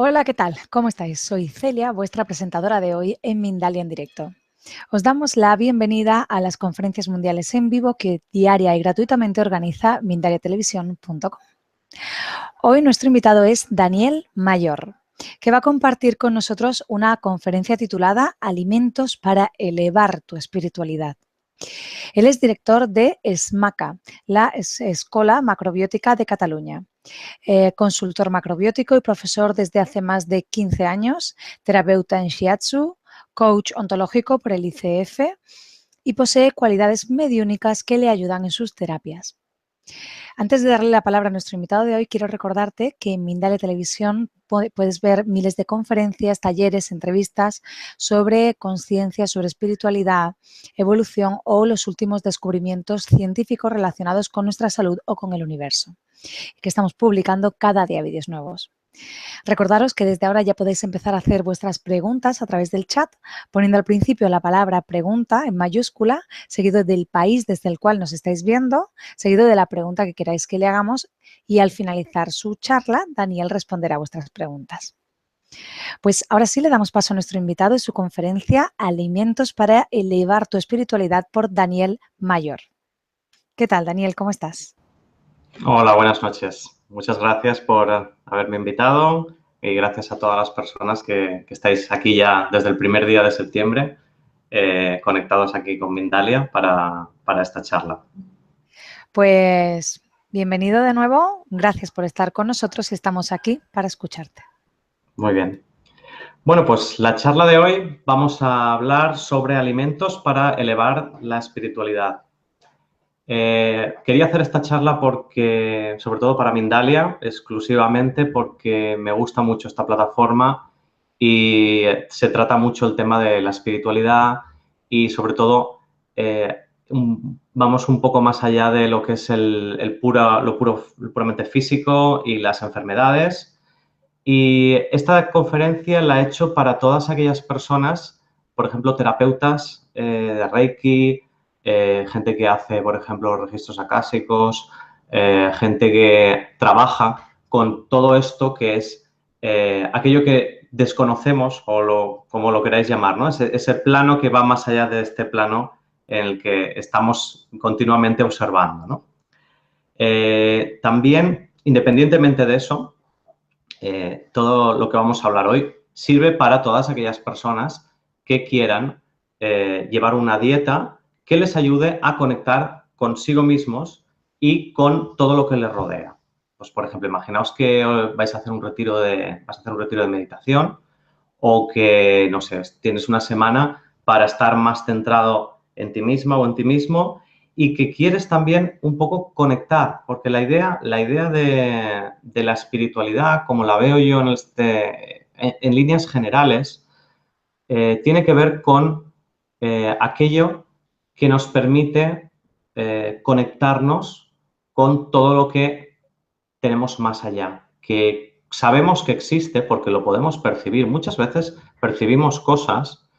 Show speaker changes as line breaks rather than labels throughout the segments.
Hola, ¿qué tal? ¿Cómo estáis? Soy Celia, vuestra presentadora de hoy en Mindalia en directo. Os damos la bienvenida a las conferencias mundiales en vivo que diaria y gratuitamente organiza mindaliatelevisión.com. Hoy nuestro invitado es Daniel Mayor, que va a compartir con nosotros una conferencia titulada Alimentos para elevar tu espiritualidad. Él es director de ESMACA, la Escola Macrobiótica de Cataluña. Consultor macrobiótico y profesor desde hace más de 15 años, terapeuta en Shiatsu, coach ontológico por el ICF y posee cualidades mediúnicas que le ayudan en sus terapias. Antes de darle la palabra a nuestro invitado de hoy, quiero recordarte que en Mindalia Televisión puedes ver miles de conferencias, talleres, entrevistas sobre conciencia, sobre espiritualidad, evolución o los últimos descubrimientos científicos relacionados con nuestra salud o con el universo, que estamos publicando cada día vídeos nuevos. Recordaros que desde ahora ya podéis empezar a hacer vuestras preguntas a través del chat, poniendo al principio la palabra pregunta en mayúscula, seguido del país desde el cual nos estáis viendo, seguido de la pregunta que queráis que le hagamos y al finalizar su charla, Daniel responderá a vuestras preguntas. Pues ahora sí le damos paso a nuestro invitado y su conferencia Alimentos para elevar tu espiritualidad por Daniel Mayor. ¿Qué tal, Daniel? ¿Cómo estás?
Hola, buenas noches. Muchas gracias por haberme invitado y gracias a todas las personas que estáis aquí ya desde el primer día de septiembre conectados aquí con Mindalia para esta charla.
Pues bienvenido de nuevo, gracias por estar con nosotros y estamos aquí para escucharte.
Muy bien. Bueno, pues la charla de hoy vamos a hablar sobre alimentos para elevar la espiritualidad. Quería hacer esta charla porque, sobre todo para Mindalia, exclusivamente porque me gusta mucho esta plataforma y se trata mucho el tema de la espiritualidad y, sobre todo, vamos un poco más allá de lo que es lo puramente físico y las enfermedades. Y esta conferencia la he hecho para todas aquellas personas, por ejemplo, terapeutas de Reiki, gente que hace, por ejemplo, registros acásicos, gente que trabaja con todo esto que es aquello que desconocemos o como lo queráis llamar, ¿no? Ese plano que va más allá de este plano en el que estamos continuamente observando, ¿no? También, independientemente de eso, todo lo que vamos a hablar hoy sirve para todas aquellas personas que quieran llevar una dieta que les ayude a conectar consigo mismos y con todo lo que les rodea. Pues, por ejemplo, imaginaos que vas a hacer un retiro de meditación o que, no sé, tienes una semana para estar más centrado en ti misma o en ti mismo y que quieres también un poco conectar, porque la idea de la espiritualidad, como la veo yo en líneas generales, tiene que ver con aquello que nos permite conectarnos con todo lo que tenemos más allá, que sabemos que existe porque lo podemos percibir. Muchas veces percibimos cosas,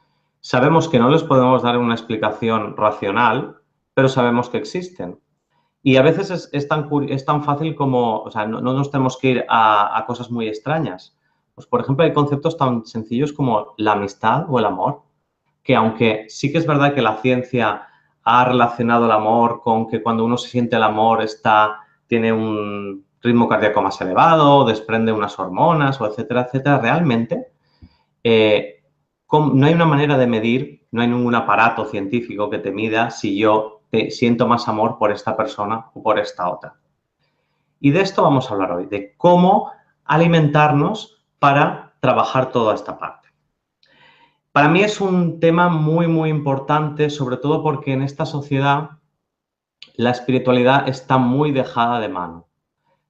sabemos que no les podemos dar una explicación racional, pero sabemos que existen. Y a veces es tan fácil como, o sea, no nos tenemos que ir a cosas muy extrañas. Pues, por ejemplo, hay conceptos tan sencillos como la amistad o el amor, que aunque sí que es verdad que la ciencia ha relacionado el amor con que cuando uno se siente el amor tiene un ritmo cardíaco más elevado, desprende unas hormonas, o etcétera, etcétera, realmente no hay una manera de medir, no hay ningún aparato científico que te mida si yo siento más amor por esta persona o por esta otra. Y de esto vamos a hablar hoy, de cómo alimentarnos para trabajar toda esta parte. Para mí es un tema muy, muy importante, sobre todo porque en esta sociedad la espiritualidad está muy dejada de mano.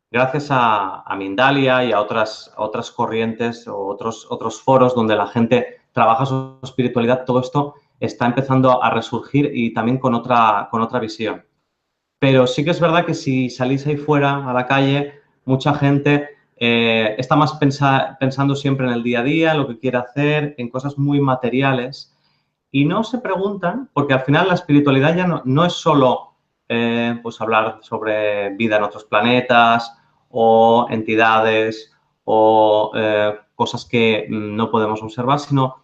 Gracias a Mindalia y a otras corrientes o otros foros donde la gente trabaja su espiritualidad, todo esto está empezando a resurgir y también con otra visión. Pero sí que es verdad que si salís ahí fuera a la calle, mucha gente está más pensando siempre en el día a día, lo que quiere hacer, en cosas muy materiales y no se preguntan, porque al final la espiritualidad ya no es solo pues hablar sobre vida en otros planetas o entidades o cosas que no podemos observar, sino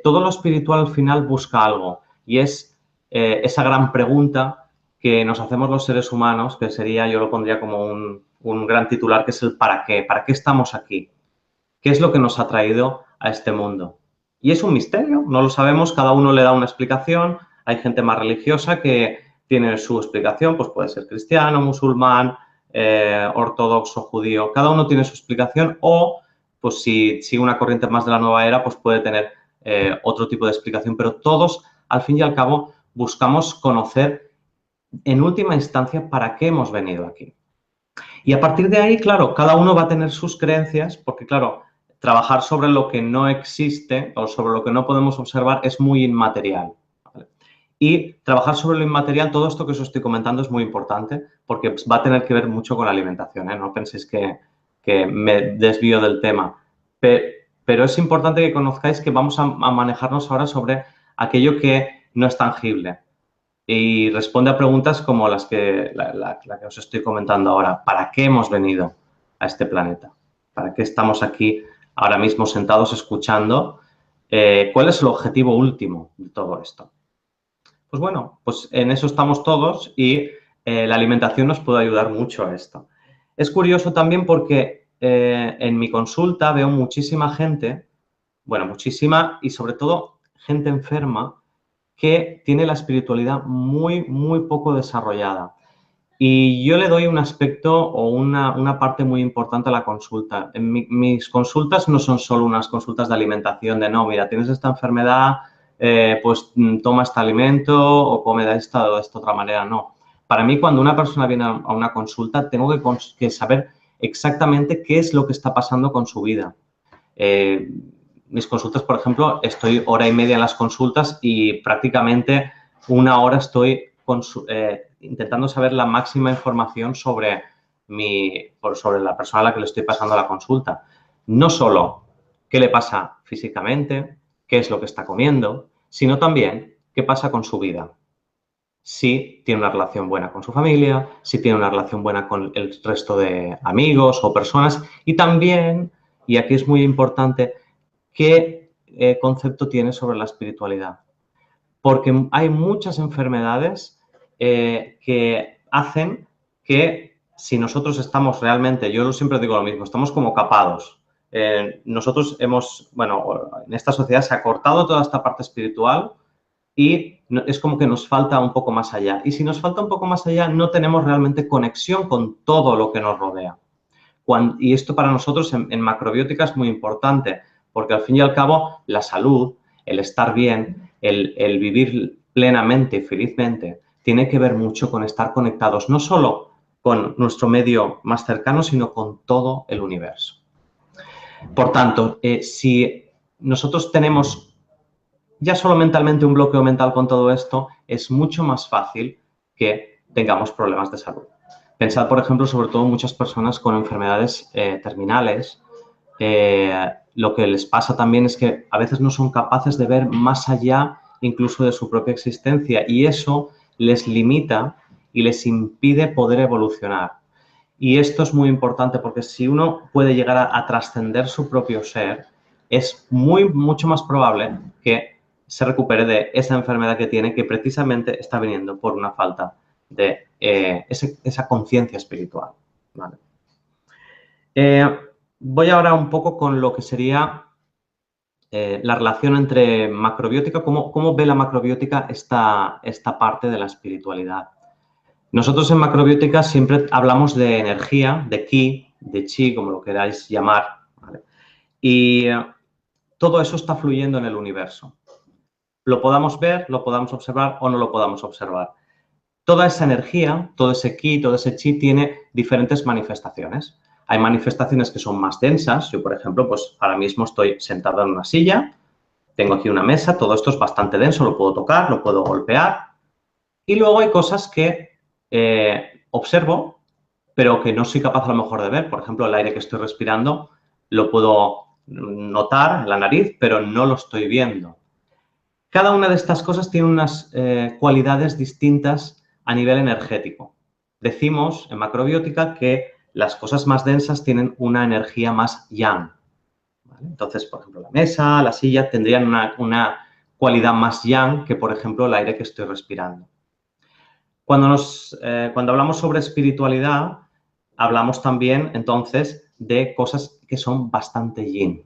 todo lo espiritual al final busca algo y es esa gran pregunta que nos hacemos los seres humanos, que sería, yo lo pondría como un gran titular, que es el ¿para qué? ¿Para qué estamos aquí? ¿Qué es lo que nos ha traído a este mundo? Y es un misterio, no lo sabemos, cada uno le da una explicación. Hay gente más religiosa que tiene su explicación, pues puede ser cristiano, musulmán, ortodoxo, judío, cada uno tiene su explicación o, pues si sigue una corriente más de la nueva era, pues puede tener otro tipo de explicación, pero todos, al fin y al cabo, buscamos conocer en última instancia para qué hemos venido aquí. Y a partir de ahí, claro, cada uno va a tener sus creencias, porque claro, trabajar sobre lo que no existe o sobre lo que no podemos observar es muy inmaterial. ¿Vale? Y trabajar sobre lo inmaterial, todo esto que os estoy comentando es muy importante porque va a tener que ver mucho con la alimentación, ¿eh? No penséis que me desvío del tema. Pero es importante que conozcáis que vamos a manejarnos ahora sobre aquello que no es tangible y responde a preguntas como las que, la que os estoy comentando ahora. ¿Para qué hemos venido a este planeta? ¿Para qué estamos aquí ahora mismo sentados escuchando? ¿Cuál es el objetivo último de todo esto? Pues bueno, pues en eso estamos todos y la alimentación nos puede ayudar mucho a esto. Es curioso también porque en mi consulta veo muchísima gente, bueno, muchísima y sobre todo gente enferma que tiene la espiritualidad muy, muy poco desarrollada. Y yo le doy un aspecto o una parte muy importante a la consulta. Mis consultas no son solo unas consultas de alimentación, de no, mira, tienes esta enfermedad, pues toma este alimento o come de esta o de esta otra manera. No. Para mí, cuando una persona viene a una consulta, tengo que saber exactamente qué es lo que está pasando con su vida. Mis consultas, por ejemplo, estoy hora y media en las consultas y prácticamente una hora estoy intentando saber la máxima información sobre la persona a la que le estoy pasando la consulta. No solo qué le pasa físicamente, qué es lo que está comiendo, sino también qué pasa con su vida. Si tiene una relación buena con su familia, si tiene una relación buena con el resto de amigos o personas y también, y aquí es muy importante, qué concepto tiene sobre la espiritualidad. Porque hay muchas enfermedades que hacen que si nosotros estamos realmente, yo siempre digo lo mismo, estamos como capados. Nosotros bueno, en esta sociedad se ha cortado toda esta parte espiritual y es como que nos falta un poco más allá. Y si nos falta un poco más allá, no tenemos realmente conexión con todo lo que nos rodea. Y esto para nosotros en macrobiótica es muy importante, porque al fin y al cabo la salud, el estar bien, el vivir plenamente y felizmente, tiene que ver mucho con estar conectados no solo con nuestro medio más cercano, sino con todo el universo. Por tanto, si nosotros tenemos ya solo mentalmente un bloqueo mental con todo esto, es mucho más fácil que tengamos problemas de salud. Pensad, por ejemplo, sobre todo muchas personas con enfermedades terminales. Lo que les pasa también es que a veces no son capaces de ver más allá incluso de su propia existencia y eso les limita y les impide poder evolucionar. Y esto es muy importante porque si uno puede llegar a trascender su propio ser, es mucho más probable que se recupere de esa enfermedad que tiene, que precisamente está viniendo por una falta de esa conciencia espiritual. ¿Vale? Voy ahora un poco con lo que sería la relación entre macrobiótica, cómo ve la macrobiótica esta parte de la espiritualidad. Nosotros en macrobiótica siempre hablamos de energía, de ki, de chi, como lo queráis llamar, ¿vale? Y todo eso está fluyendo en el universo. Lo podamos ver, lo podamos observar o no lo podamos observar. Toda esa energía, todo ese ki, todo ese chi tiene diferentes manifestaciones. Hay manifestaciones que son más densas. Yo, por ejemplo, pues ahora mismo estoy sentado en una silla, tengo aquí una mesa, todo esto es bastante denso, lo puedo tocar, lo puedo golpear. Y luego hay cosas que observo, pero que no soy capaz a lo mejor de ver. Por ejemplo, el aire que estoy respirando lo puedo notar en la nariz, pero no lo estoy viendo. Cada una de estas cosas tiene unas cualidades distintas a nivel energético. Decimos en macrobiótica que las cosas más densas tienen una energía más yang, ¿vale? Entonces, por ejemplo, la mesa, la silla tendrían una cualidad más yang que, por ejemplo, el aire que estoy respirando. Cuando hablamos sobre espiritualidad, hablamos también, entonces, de cosas que son bastante yin.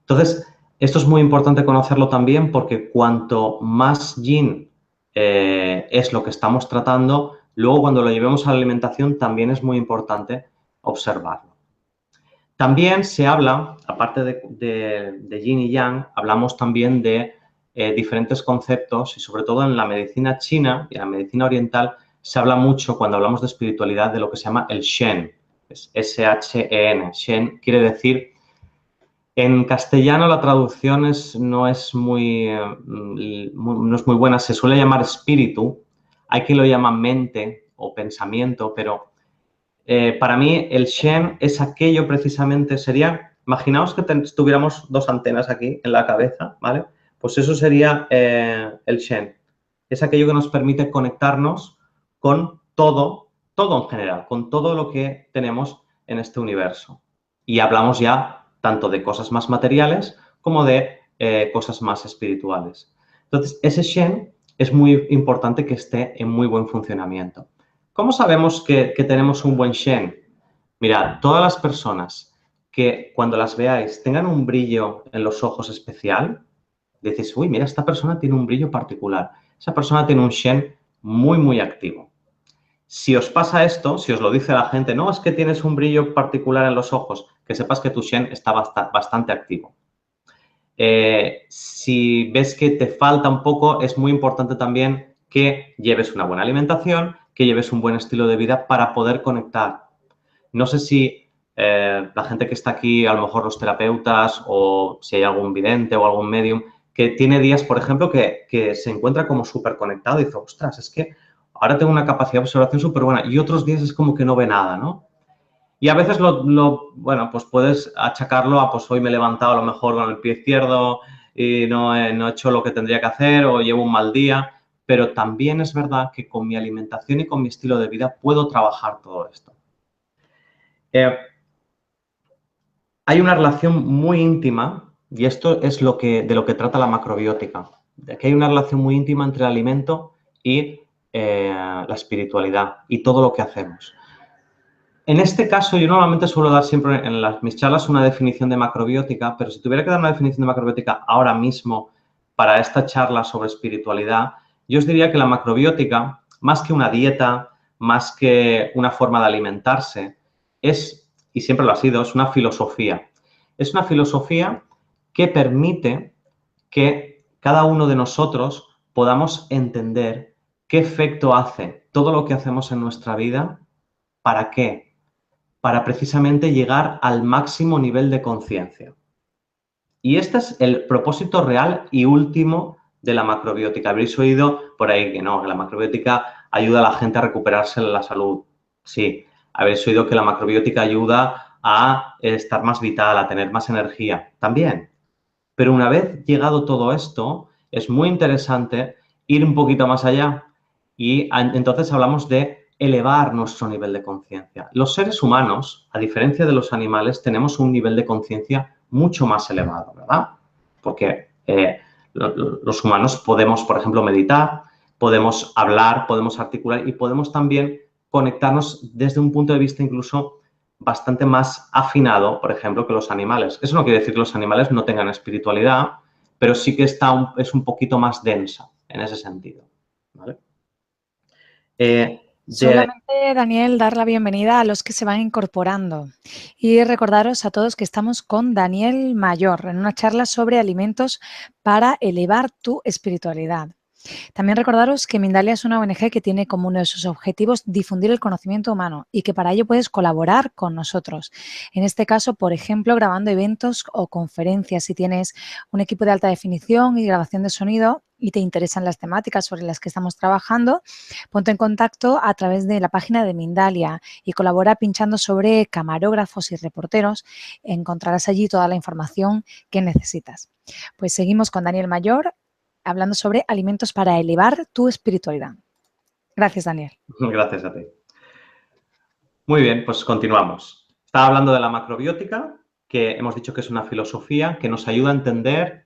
Entonces, esto es muy importante conocerlo también porque cuanto más yin es lo que estamos tratando, luego cuando lo llevemos a la alimentación también es muy importante observarlo. También se habla, aparte de yin y yang, hablamos también de diferentes conceptos y sobre todo en la medicina china y en la medicina oriental se habla mucho cuando hablamos de espiritualidad de lo que se llama el Shen, es S-H-E-N. Shen quiere decir, en castellano la traducción no es muy buena, se suele llamar espíritu, hay quien lo llama mente o pensamiento, pero para mí el Shen es aquello precisamente, imaginaos que tuviéramos dos antenas aquí en la cabeza, ¿vale? Pues eso sería el Shen. Es aquello que nos permite conectarnos con todo en general, con todo lo que tenemos en este universo. Y hablamos ya tanto de cosas más materiales como de cosas más espirituales. Entonces, ese Shen es muy importante que esté en muy buen funcionamiento. ¿Cómo sabemos que tenemos un buen Shen? Mirad, todas las personas que cuando las veáis tengan un brillo en los ojos especial, dices, uy, mira, esta persona tiene un brillo particular. Esa persona tiene un Shen muy, muy activo. Si os pasa esto, si os lo dice la gente, no, es que tienes un brillo particular en los ojos, que sepas que tu Shen está bastante activo. Si ves que te falta un poco, es muy importante también que lleves una buena alimentación, que lleves un buen estilo de vida para poder conectar. No sé si la gente que está aquí, a lo mejor los terapeutas o si hay algún vidente o algún medium, que tiene días, por ejemplo, que se encuentra como súper conectado y dice, ostras, es que ahora tengo una capacidad de observación súper buena y otros días es como que no ve nada, ¿no? Y a veces bueno, pues puedes achacarlo a, pues hoy me he levantado a lo mejor con el pie izquierdo y no he hecho lo que tendría que hacer o llevo un mal día, pero también es verdad que con mi alimentación y con mi estilo de vida puedo trabajar todo esto. Hay una relación muy íntima, y esto es de lo que trata la macrobiótica, de que hay una relación muy íntima entre el alimento y la espiritualidad y todo lo que hacemos. En este caso, yo normalmente suelo dar siempre en mis charlas una definición de macrobiótica, pero si tuviera que dar una definición de macrobiótica ahora mismo para esta charla sobre espiritualidad, yo os diría que la macrobiótica, más que una dieta, más que una forma de alimentarse, y siempre lo ha sido, es una filosofía. Es una filosofía que permite que cada uno de nosotros podamos entender qué efecto hace todo lo que hacemos en nuestra vida, ¿para qué? Para precisamente llegar al máximo nivel de conciencia. Y este es el propósito real y último de la macrobiótica. Habréis oído por ahí que no, que la macrobiótica ayuda a la gente a recuperarse la salud. Sí, habréis oído que la macrobiótica ayuda a estar más vital, a tener más energía. También. Pero una vez llegado todo esto, es muy interesante ir un poquito más allá y entonces hablamos de elevar nuestro nivel de conciencia. Los seres humanos, a diferencia de los animales, tenemos un nivel de conciencia mucho más elevado, ¿verdad? Porque los humanos podemos, por ejemplo, meditar, podemos hablar, podemos articular y podemos también conectarnos desde un punto de vista incluso bastante más afinado, por ejemplo, que los animales. Eso no quiere decir que los animales no tengan espiritualidad, pero sí que es un poquito más densa en ese sentido, ¿vale?
Solamente, Daniel, dar la bienvenida a los que se van incorporando y recordaros a todos que estamos con Daniel Mayor en una charla sobre alimentos para elevar tu espiritualidad. También recordaros que Mindalia es una ONG que tiene como uno de sus objetivos difundir el conocimiento humano y que para ello puedes colaborar con nosotros. En este caso, por ejemplo, grabando eventos o conferencias. Si tienes un equipo de alta definición y grabación de sonido y te interesan las temáticas sobre las que estamos trabajando, ponte en contacto a través de la página de Mindalia y colabora pinchando sobre camarógrafos y reporteros. Encontrarás allí toda la información que necesitas. Pues seguimos con Daniel Mayor, hablando sobre alimentos para elevar tu espiritualidad. Gracias, Daniel.
Gracias a ti. Muy bien, pues continuamos. Estaba hablando de la macrobiótica, que hemos dicho que es una filosofía que nos ayuda a entender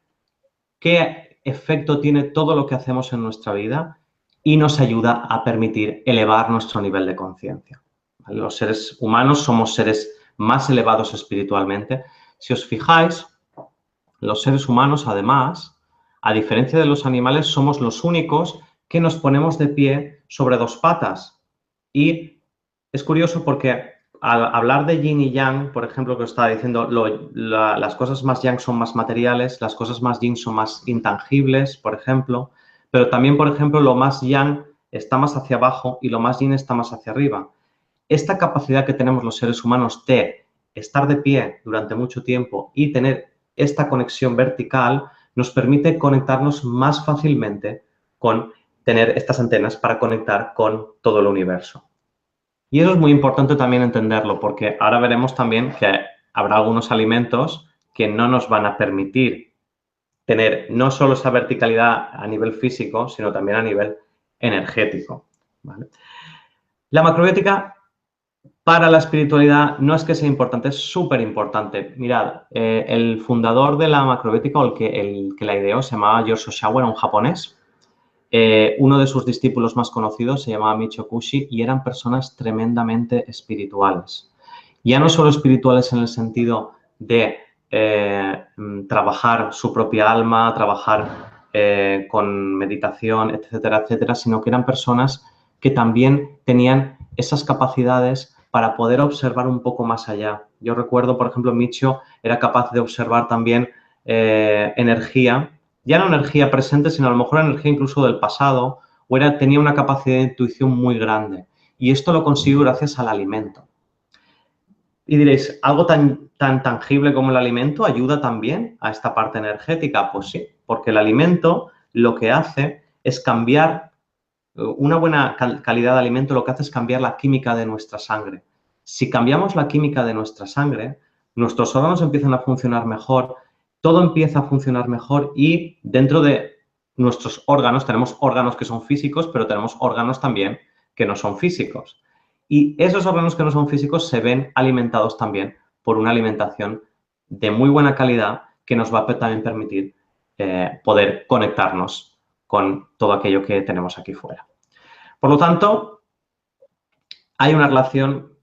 qué efecto tiene todo lo que hacemos en nuestra vida y nos ayuda a permitir elevar nuestro nivel de conciencia. ¿Vale? Los seres humanos somos seres más elevados espiritualmente. Si os fijáis, los seres humanos, además, a diferencia de los animales, somos los únicos que nos ponemos de pie sobre dos patas. Y es curioso porque al hablar de yin y yang, por ejemplo, que os estaba diciendo, las cosas más yang son más materiales, las cosas más yin son más intangibles, por ejemplo, pero también, por ejemplo, lo más yang está más hacia abajo y lo más yin está más hacia arriba. Esta capacidad que tenemos los seres humanos de estar de pie durante mucho tiempo y tener esta conexión vertical nos permite conectarnos más fácilmente con tener estas antenas para conectar con todo el universo. Y eso es muy importante también entenderlo, porque ahora veremos también que habrá algunos alimentos que no nos van a permitir tener no solo esa verticalidad a nivel físico, sino también a nivel energético, ¿vale? La macrobiótica para la espiritualidad no es que sea importante, es súper importante. Mirad, el fundador de la macrobiótica, o el que la ideó, se llamaba George Ohsawa, era un japonés. Uno de sus discípulos más conocidos se llamaba Michio Kushi y eran personas tremendamente espirituales. Ya no solo espirituales en el sentido de trabajar su propia alma, trabajar con meditación, etcétera, etcétera, sino que eran personas que también tenían esas capacidades para poder observar un poco más allá. Yo recuerdo, por ejemplo, Michio era capaz de observar también energía, ya no energía presente, sino a lo mejor energía incluso del pasado, o tenía una capacidad de intuición muy grande. Y esto lo consiguió gracias al alimento. Y diréis, ¿algo tan tangible como el alimento ayuda también a esta parte energética? Pues sí, porque el alimento lo que hace es cambiar, una buena calidad de alimento lo que hace es cambiar la química de nuestra sangre. Si cambiamos la química de nuestra sangre, nuestros órganos empiezan a funcionar mejor, todo empieza a funcionar mejor y dentro de nuestros órganos, tenemos órganos que son físicos, pero tenemos órganos también que no son físicos. Y esos órganos que no son físicos se ven alimentados también por una alimentación de muy buena calidad que nos va a también permitir poder conectarnos con todo aquello que tenemos aquí fuera. Por lo tanto, hay una relación,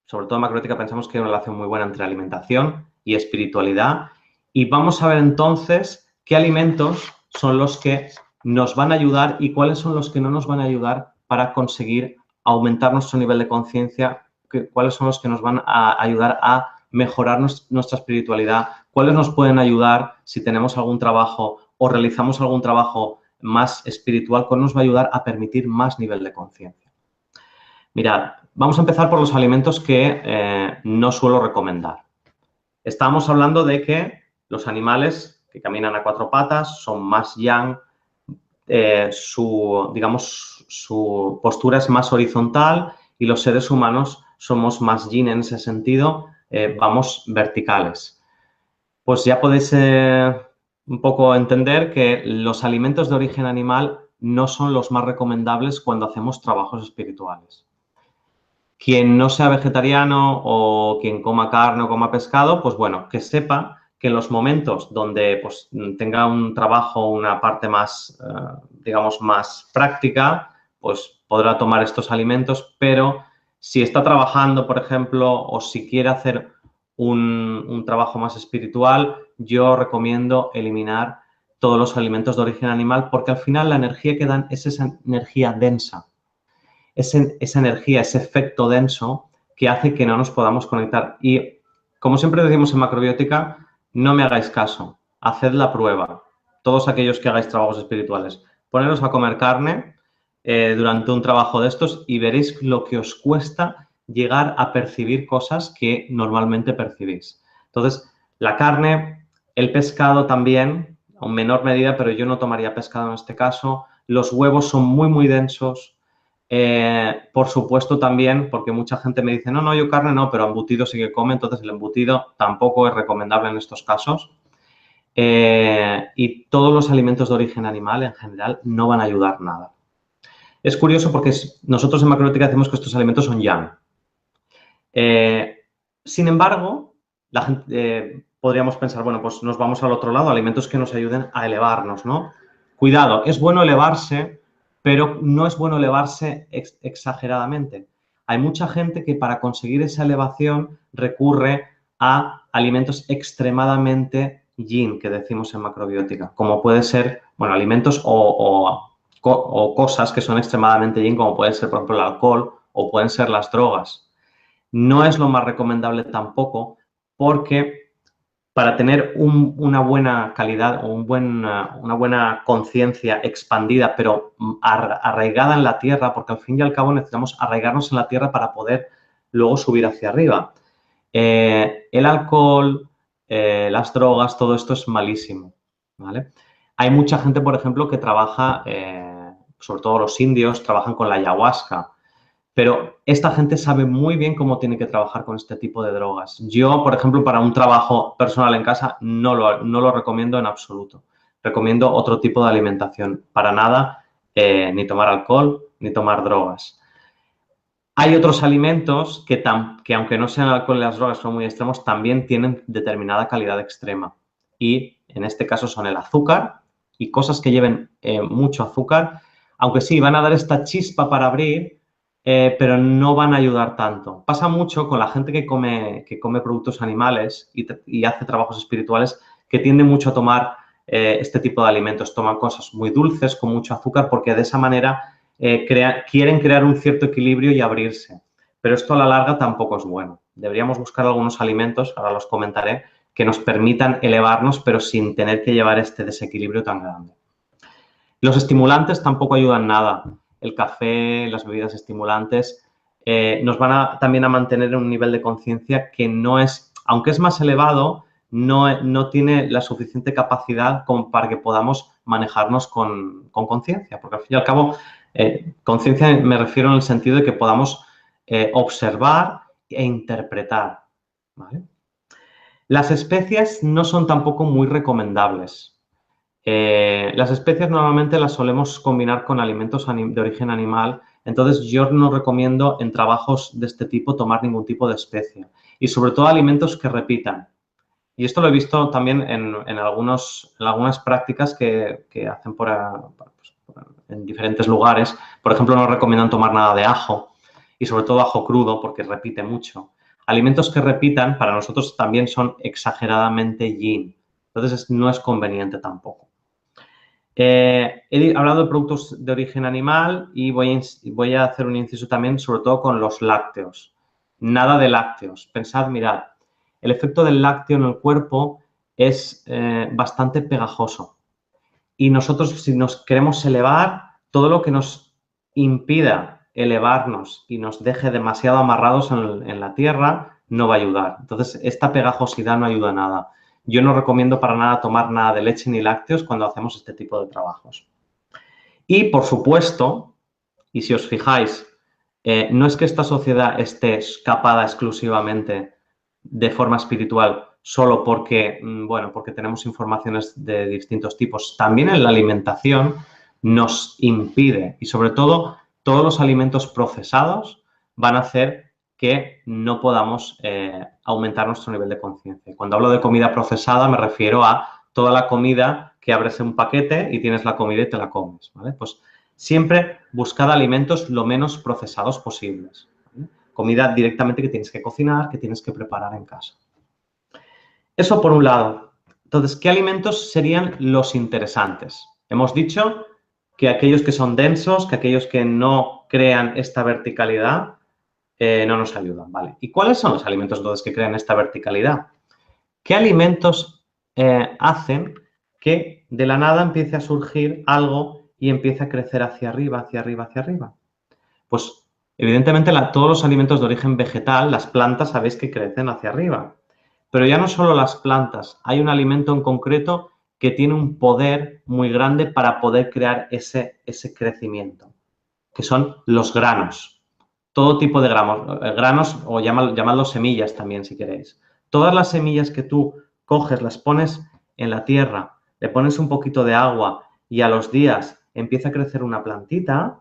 sobre todo en macrobiótica pensamos que hay una relación muy buena entre alimentación y espiritualidad. Y vamos a ver entonces qué alimentos son los que nos van a ayudar y cuáles son los que no nos van a ayudar para conseguir aumentar nuestro nivel de conciencia, cuáles son los que nos van a ayudar a mejorar nuestra espiritualidad, cuáles nos pueden ayudar si tenemos algún trabajo o realizamos algún trabajo más espiritual, cuál nos va a ayudar a permitir más nivel de conciencia. Mirad, vamos a empezar por los alimentos que no suelo recomendar. Estamos hablando de que los animales que caminan a cuatro patas son más yang, su postura es más horizontal y los seres humanos somos más yin en ese sentido, vamos verticales. Pues ya podéis un poco entender que los alimentos de origen animal no son los más recomendables cuando hacemos trabajos espirituales. Quien no sea vegetariano o quien coma carne o coma pescado, pues bueno, que sepa que en los momentos donde pues, tenga un trabajo, una parte más, digamos, más práctica, pues podrá tomar estos alimentos, pero si está trabajando, por ejemplo, o si quiere hacer un trabajo más espiritual, yo recomiendo eliminar todos los alimentos de origen animal porque al final la energía que dan es esa energía densa. Esa energía, ese efecto denso que hace que no nos podamos conectar. Y como siempre decimos en macrobiótica, no me hagáis caso, haced la prueba. Todos aquellos que hagáis trabajos espirituales, poneros a comer carne durante un trabajo de estos y veréis lo que os cuesta llegar a percibir cosas que normalmente percibís. Entonces, la carne, el pescado también, en menor medida, pero yo no tomaría pescado en este caso. Los huevos son muy, muy densos. Por supuesto también, porque mucha gente me dice, no, yo carne no, pero embutido sí que come, entonces el embutido tampoco es recomendable en estos casos. Y todos los alimentos de origen animal en general no van a ayudar nada. Es curioso porque nosotros en macrobiótica decimos que estos alimentos son yang. Sin embargo, la gente, podríamos pensar, bueno, pues nos vamos al otro lado, alimentos que nos ayuden a elevarnos, ¿no? Cuidado, es bueno elevarse, pero no es bueno elevarse exageradamente. Hay mucha gente que para conseguir esa elevación recurre a alimentos extremadamente yin, que decimos en macrobiótica, como puede ser, bueno, alimentos o cosas que son extremadamente yin, como puede ser, por ejemplo, el alcohol o pueden ser las drogas. No es lo más recomendable tampoco porque para tener una buena calidad o una buena conciencia expandida, pero arraigada en la tierra, porque al fin y al cabo necesitamos arraigarnos en la tierra para poder luego subir hacia arriba. El alcohol, las drogas, todo esto es malísimo, ¿vale? Hay mucha gente, por ejemplo, que trabaja, sobre todo los indios, trabajan con la ayahuasca. Pero esta gente sabe muy bien cómo tiene que trabajar con este tipo de drogas. Yo, por ejemplo, para un trabajo personal en casa no lo recomiendo en absoluto. Recomiendo otro tipo de alimentación. Para nada, ni tomar alcohol, ni tomar drogas. Hay otros alimentos que aunque no sean el alcohol y las drogas, son muy extremos, también tienen determinada calidad extrema. Y en este caso son el azúcar y cosas que lleven mucho azúcar, aunque sí, van a dar esta chispa para abrir, pero no van a ayudar tanto. Pasa mucho con la gente que come productos animales y hace trabajos espirituales, que tiende mucho a tomar este tipo de alimentos. Toman cosas muy dulces, con mucho azúcar, porque de esa manera quieren crear un cierto equilibrio y abrirse. Pero esto a la larga tampoco es bueno. Deberíamos buscar algunos alimentos, ahora los comentaré, que nos permitan elevarnos, pero sin tener que llevar este desequilibrio tan grande. Los estimulantes tampoco ayudan nada. El café, las bebidas estimulantes, nos van también a mantener en un nivel de conciencia que no es, aunque es más elevado, no tiene la suficiente capacidad como para que podamos manejarnos con conciencia. Porque al fin y al cabo, conciencia me refiero en el sentido de que podamos observar e interpretar, ¿vale? Las especias no son tampoco muy recomendables. Las especias normalmente las solemos combinar con alimentos de origen animal, entonces yo no recomiendo en trabajos de este tipo tomar ningún tipo de especia y sobre todo alimentos que repitan. Y esto lo he visto también en algunas prácticas que hacen en diferentes lugares. Por ejemplo, no recomiendan tomar nada de ajo y sobre todo ajo crudo porque repite mucho. Alimentos que repitan para nosotros también son exageradamente yin. Entonces no es conveniente tampoco. He hablado de productos de origen animal y voy a hacer un inciso también sobre todo con los lácteos. Nada de lácteos. Pensad, mirad, el efecto del lácteo en el cuerpo es bastante pegajoso. Y nosotros, si nos queremos elevar, todo lo que nos impida elevarnos y nos deje demasiado amarrados en la tierra, no va a ayudar. Entonces, esta pegajosidad no ayuda a nada. Yo no recomiendo para nada tomar nada de leche ni lácteos cuando hacemos este tipo de trabajos. Y, por supuesto, y si os fijáis, no es que esta sociedad esté escapada exclusivamente de forma espiritual solo porque, bueno, porque tenemos informaciones de distintos tipos. También en la alimentación nos impide y, sobre todo, todos los alimentos procesados van a hacer que no podamos aumentar nuestro nivel de conciencia. Cuando hablo de comida procesada me refiero a toda la comida que abres en un paquete y tienes la comida y te la comes, ¿vale? Pues siempre buscad alimentos lo menos procesados posibles, ¿vale? Comida directamente que tienes que cocinar, que tienes que preparar en casa. Eso por un lado. Entonces, ¿qué alimentos serían los interesantes? Hemos dicho que aquellos que son densos, que aquellos que no crean esta verticalidad, no nos ayudan, ¿vale? ¿Y cuáles son los alimentos entonces que crean esta verticalidad? ¿Qué alimentos hacen que de la nada empiece a surgir algo y empiece a crecer hacia arriba, hacia arriba, hacia arriba? Pues, evidentemente, todos los alimentos de origen vegetal, las plantas, sabéis que crecen hacia arriba. Pero ya no solo las plantas, hay un alimento en concreto que tiene un poder muy grande para poder crear ese crecimiento, que son los granos. Todo tipo de granos o llamadlos semillas también si queréis. Todas las semillas que tú coges, las pones en la tierra, le pones un poquito de agua y a los días empieza a crecer una plantita,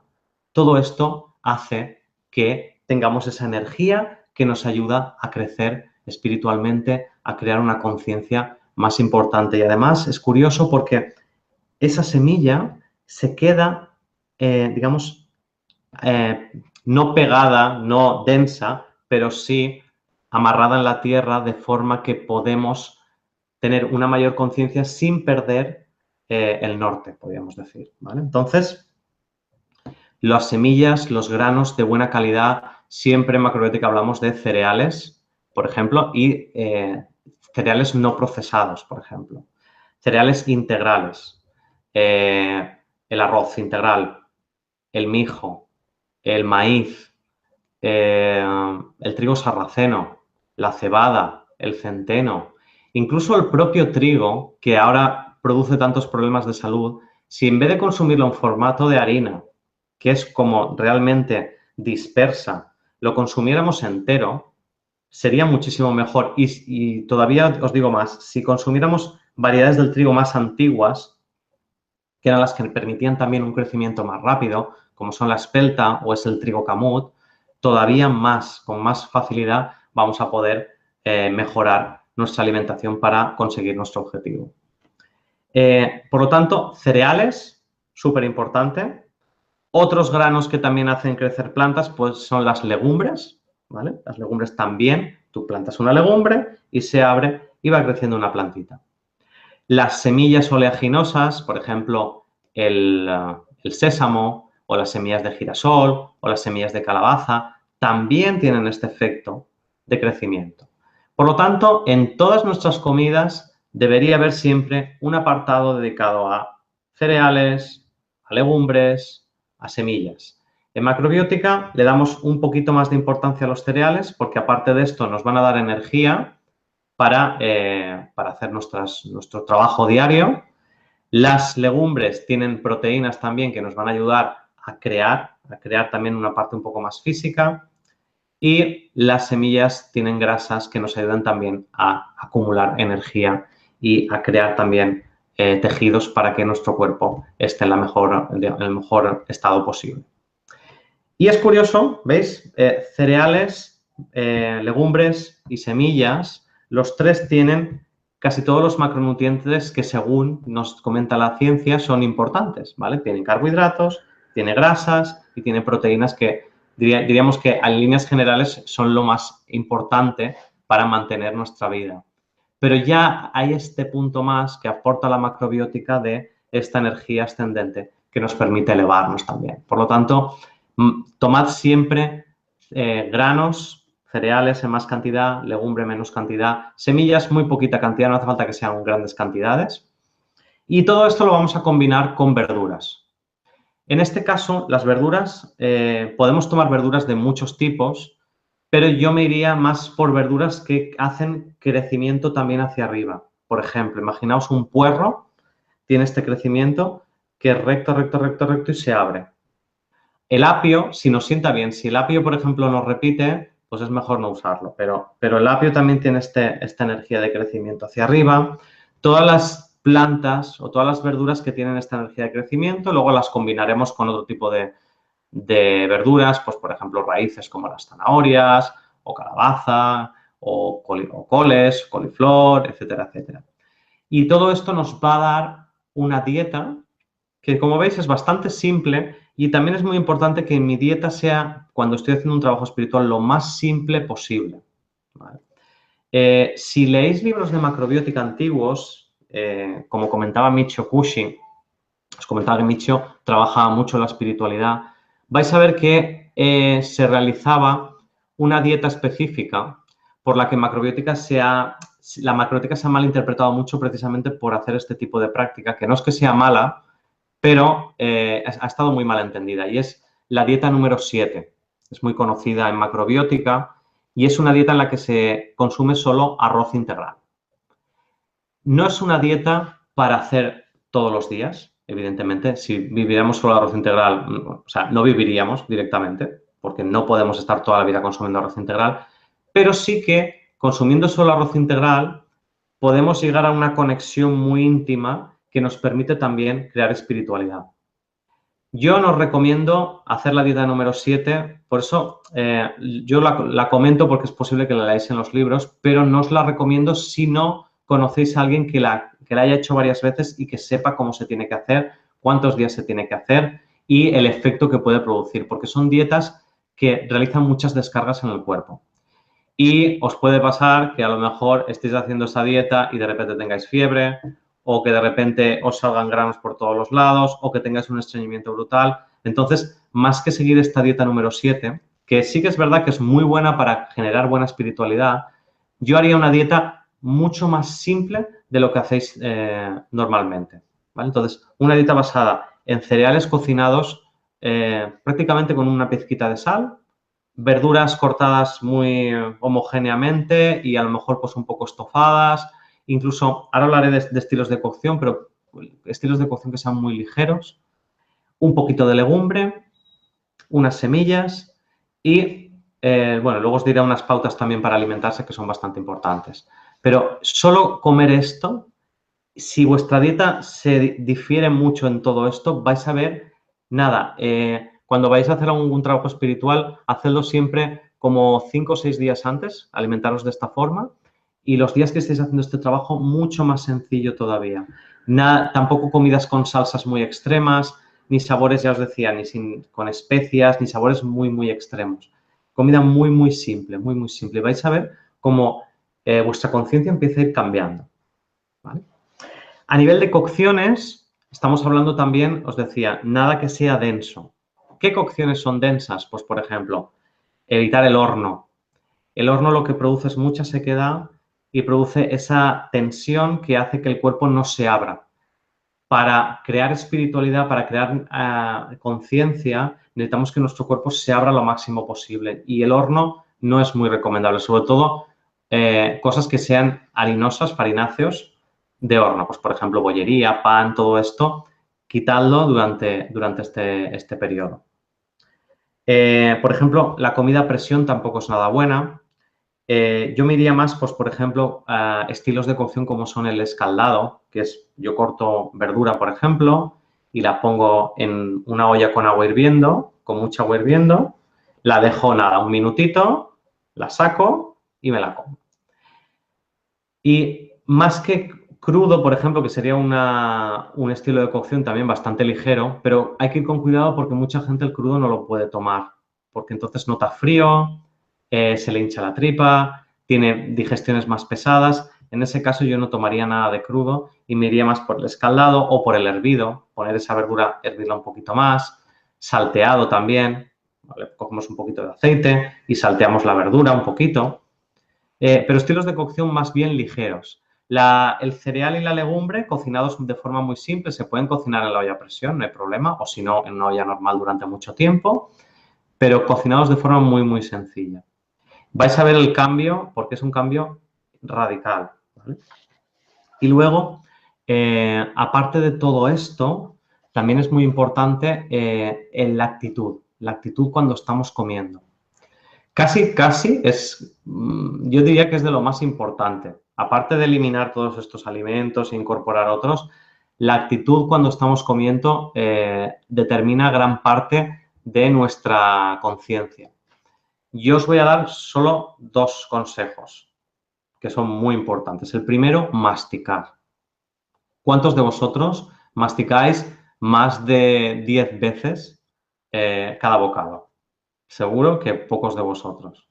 todo esto hace que tengamos esa energía que nos ayuda a crecer espiritualmente, a crear una conciencia más importante. Y además es curioso porque esa semilla se queda, digamos, no pegada, no densa, pero sí amarrada en la tierra de forma que podemos tener una mayor conciencia sin perder el norte, podríamos decir, ¿vale? Entonces, las semillas, los granos de buena calidad, siempre en macrobiótica hablamos de cereales, por ejemplo, y cereales no procesados, por ejemplo. Cereales integrales, el arroz integral, el mijo, el maíz, el trigo sarraceno, la cebada, el centeno, incluso el propio trigo, que ahora produce tantos problemas de salud, si en vez de consumirlo en formato de harina, que es como realmente dispersa, lo consumiéramos entero, sería muchísimo mejor. Y todavía os digo más, si consumiéramos variedades del trigo más antiguas, que eran las que permitían también un crecimiento más rápido, como son la espelta o es el trigo camut, todavía más, con más facilidad, vamos a poder mejorar nuestra alimentación para conseguir nuestro objetivo. Por lo tanto, cereales, súper importante. Otros granos que también hacen crecer plantas, pues son las legumbres, ¿vale? Las legumbres también, tú plantas una legumbre y se abre y va creciendo una plantita. Las semillas oleaginosas, por ejemplo, el sésamo o las semillas de girasol o las semillas de calabaza, también tienen este efecto de crecimiento. Por lo tanto, en todas nuestras comidas debería haber siempre un apartado dedicado a cereales, a legumbres, a semillas. En macrobiótica le damos un poquito más de importancia a los cereales porque aparte de esto nos van a dar energía para hacer nuestro trabajo diario. Las legumbres tienen proteínas también que nos van a ayudar a crear también una parte un poco más física. Y las semillas tienen grasas que nos ayudan también a acumular energía y a crear también tejidos para que nuestro cuerpo esté en el mejor estado posible. Y es curioso, ¿veis? Cereales, legumbres y semillas, los tres tienen casi todos los macronutrientes que según nos comenta la ciencia son importantes, ¿vale? Tienen carbohidratos, tiene grasas y tiene proteínas que diríamos que en líneas generales son lo más importante para mantener nuestra vida. Pero ya hay este punto más que aporta la macrobiótica de esta energía ascendente que nos permite elevarnos también. Por lo tanto, tomad siempre granos, cereales en más cantidad, legumbre menos cantidad, semillas muy poquita cantidad, no hace falta que sean grandes cantidades. Y todo esto lo vamos a combinar con verduras. En este caso, las verduras, podemos tomar verduras de muchos tipos, pero yo me iría más por verduras que hacen crecimiento también hacia arriba. Por ejemplo, imaginaos un puerro, tiene este crecimiento que es recto, recto, recto, recto y se abre. El apio, si nos sienta bien, si el apio, por ejemplo, nos repite, pues es mejor no usarlo, pero el apio también tiene esta energía de crecimiento hacia arriba. Todas las plantas o todas las verduras que tienen esta energía de crecimiento, luego las combinaremos con otro tipo de verduras, pues por ejemplo raíces como las zanahorias o calabaza o coles, coliflor, etcétera, etcétera. Y todo esto nos va a dar una dieta que, como veis, es bastante simple y también es muy importante que mi dieta sea, cuando estoy haciendo un trabajo espiritual, lo más simple posible, ¿vale? Si leéis libros de macrobiótica antiguos, como comentaba Michio Kushi, os comentaba que Michio trabajaba mucho en la espiritualidad, vais a ver que se realizaba una dieta específica por la que la macrobiótica se ha malinterpretado mucho precisamente por hacer este tipo de práctica, que no es que sea mala, pero ha estado muy mal entendida y es la dieta número 7. Es muy conocida en macrobiótica y es una dieta en la que se consume solo arroz integral. No es una dieta para hacer todos los días, evidentemente. Si viviéramos solo arroz integral, o sea, no viviríamos directamente porque no podemos estar toda la vida consumiendo arroz integral, pero sí que consumiendo solo arroz integral podemos llegar a una conexión muy íntima que nos permite también crear espiritualidad. Yo no os recomiendo hacer la dieta número 7, por eso yo la comento porque es posible que la leáis en los libros, pero no os la recomiendo si no conocéis a alguien que la haya hecho varias veces y que sepa cómo se tiene que hacer, cuántos días se tiene que hacer y el efecto que puede producir, porque son dietas que realizan muchas descargas en el cuerpo. Y os puede pasar que a lo mejor estéis haciendo esa dieta y de repente tengáis fiebre, o que de repente os salgan granos por todos los lados, o que tengáis un estreñimiento brutal. Entonces, más que seguir esta dieta número 7, que sí que es verdad que es muy buena para generar buena espiritualidad, yo haría una dieta mucho más simple de lo que hacéis normalmente, ¿vale? Entonces, una dieta basada en cereales cocinados prácticamente con una pizquita de sal, verduras cortadas muy homogéneamente y a lo mejor pues un poco estofadas. Incluso, ahora hablaré de estilos de cocción, pero estilos de cocción que sean muy ligeros. Un poquito de legumbre, unas semillas y, bueno, luego os diré unas pautas también para alimentarse que son bastante importantes. Pero solo comer esto, si vuestra dieta se difiere mucho en todo esto, vais a ver, nada, cuando vais a hacer algún trabajo espiritual, hacedlo siempre como 5 o 6 días antes, alimentaros de esta forma, y los días que estéis haciendo este trabajo, mucho más sencillo todavía. Tampoco comidas con salsas muy extremas, ni sabores, ya os decía, con especias, ni sabores muy, muy extremos. Comida muy, muy simple, muy, muy simple. Vais a ver cómo vuestra conciencia empieza a ir cambiando, ¿vale? A nivel de cocciones, estamos hablando también, os decía, nada que sea denso. ¿Qué cocciones son densas? Pues, por ejemplo, evitar el horno. El horno lo que produce es mucha sequedad y produce esa tensión que hace que el cuerpo no se abra. Para crear espiritualidad, para crear conciencia, necesitamos que nuestro cuerpo se abra lo máximo posible. Y el horno no es muy recomendable, sobre todo cosas que sean harinosas, farináceos, de horno. Pues, por ejemplo, bollería, pan, todo esto, quitadlo durante este periodo. Por ejemplo, la comida a presión tampoco es nada buena. Yo me iría más, pues, por ejemplo, a estilos de cocción como son el escaldado, que es, yo corto verdura, por ejemplo, y la pongo en una olla con agua hirviendo, con mucha agua hirviendo, la dejo, nada, un minutito, la saco y me la como. Y más que crudo, por ejemplo, que sería un estilo de cocción también bastante ligero, pero hay que ir con cuidado porque mucha gente el crudo no lo puede tomar, porque entonces nota frío, se le hincha la tripa, tiene digestiones más pesadas. En ese caso yo no tomaría nada de crudo y me iría más por el escaldado o por el hervido, poner esa verdura, hervirla un poquito más, salteado también, ¿vale? Cogemos un poquito de aceite y salteamos la verdura un poquito. Pero estilos de cocción más bien ligeros. El cereal y la legumbre, cocinados de forma muy simple, se pueden cocinar en la olla a presión, no hay problema, o si no, en una olla normal durante mucho tiempo, pero cocinados de forma muy, muy sencilla. Vais a ver el cambio porque es un cambio radical, ¿vale? Y luego, aparte de todo esto, también es muy importante la actitud cuando estamos comiendo. Casi es, yo diría que es de lo más importante. Aparte de eliminar todos estos alimentos e incorporar otros, la actitud cuando estamos comiendo determina gran parte de nuestra conciencia. Yo os voy a dar solo 2 consejos que son muy importantes. El primero, masticar. ¿Cuántos de vosotros masticáis más de 10 veces cada bocado? Seguro que pocos de vosotros.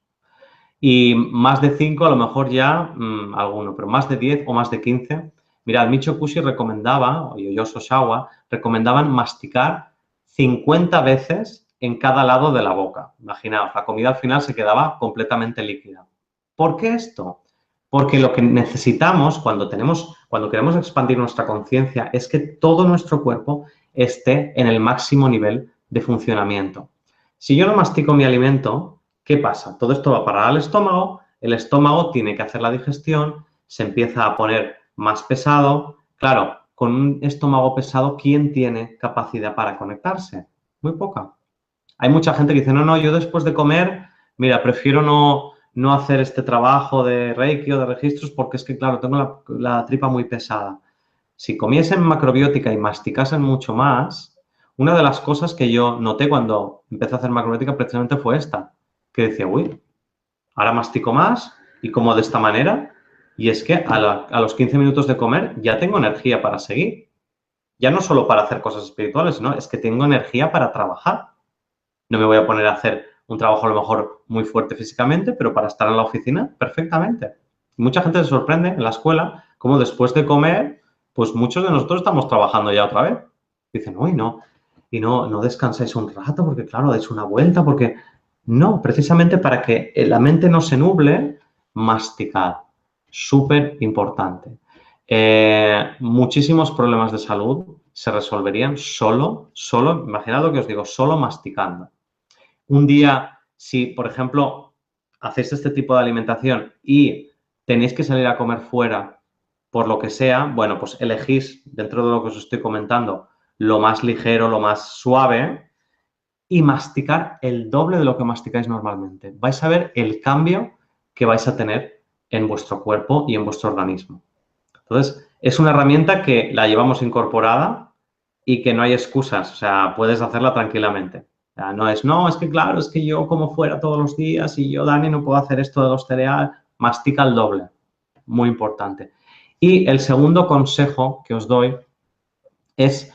Y más de 5 a lo mejor ya alguno, pero más de 10 o más de 15. Mirad, Michio Kushi recomendaba, o Yoshio Shawa, recomendaban masticar 50 veces en cada lado de la boca. Imaginaos, la comida al final se quedaba completamente líquida. ¿Por qué esto? Porque lo que necesitamos cuando queremos expandir nuestra conciencia es que todo nuestro cuerpo esté en el máximo nivel de funcionamiento. Si yo no mastico mi alimento, ¿qué pasa? Todo esto va a parar al estómago, el estómago tiene que hacer la digestión, se empieza a poner más pesado. Claro, con un estómago pesado, ¿quién tiene capacidad para conectarse? Muy poca. Hay mucha gente que dice, no, yo después de comer, mira, prefiero no hacer este trabajo de Reiki o de registros porque es que, claro, tengo la tripa muy pesada. Si comiesen macrobiótica y masticasen mucho más, una de las cosas que yo noté cuando empecé a hacer macrobiótica precisamente fue esta, que decía, uy, ahora mastico más y como de esta manera, y es que a los 15 minutos de comer ya tengo energía para seguir. Ya no solo para hacer cosas espirituales, sino es que tengo energía para trabajar. No me voy a poner a hacer un trabajo a lo mejor muy fuerte físicamente, pero para estar en la oficina, perfectamente. Mucha gente se sorprende en la escuela cómo después de comer, pues muchos de nosotros estamos trabajando ya otra vez. Dicen, uy, no, y no descansáis un rato porque, claro, dais una vuelta, porque... No, precisamente para que la mente no se nuble, masticar. Súper importante. Muchísimos problemas de salud se resolverían solo, imaginad lo que os digo, solo masticando. Un día, si, por ejemplo, hacéis este tipo de alimentación y tenéis que salir a comer fuera, por lo que sea, bueno, pues elegís, dentro de lo que os estoy comentando, lo más ligero, lo más suave y masticar el doble de lo que masticáis normalmente. Vais a ver el cambio que vais a tener en vuestro cuerpo y en vuestro organismo. Entonces, es una herramienta que la llevamos incorporada y que no hay excusas, o sea, puedes hacerla tranquilamente. O sea, no, es que claro, es que yo como fuera todos los días y yo, Dani, no puedo hacer esto de los cereales, mastica el doble, muy importante. Y el segundo consejo que os doy es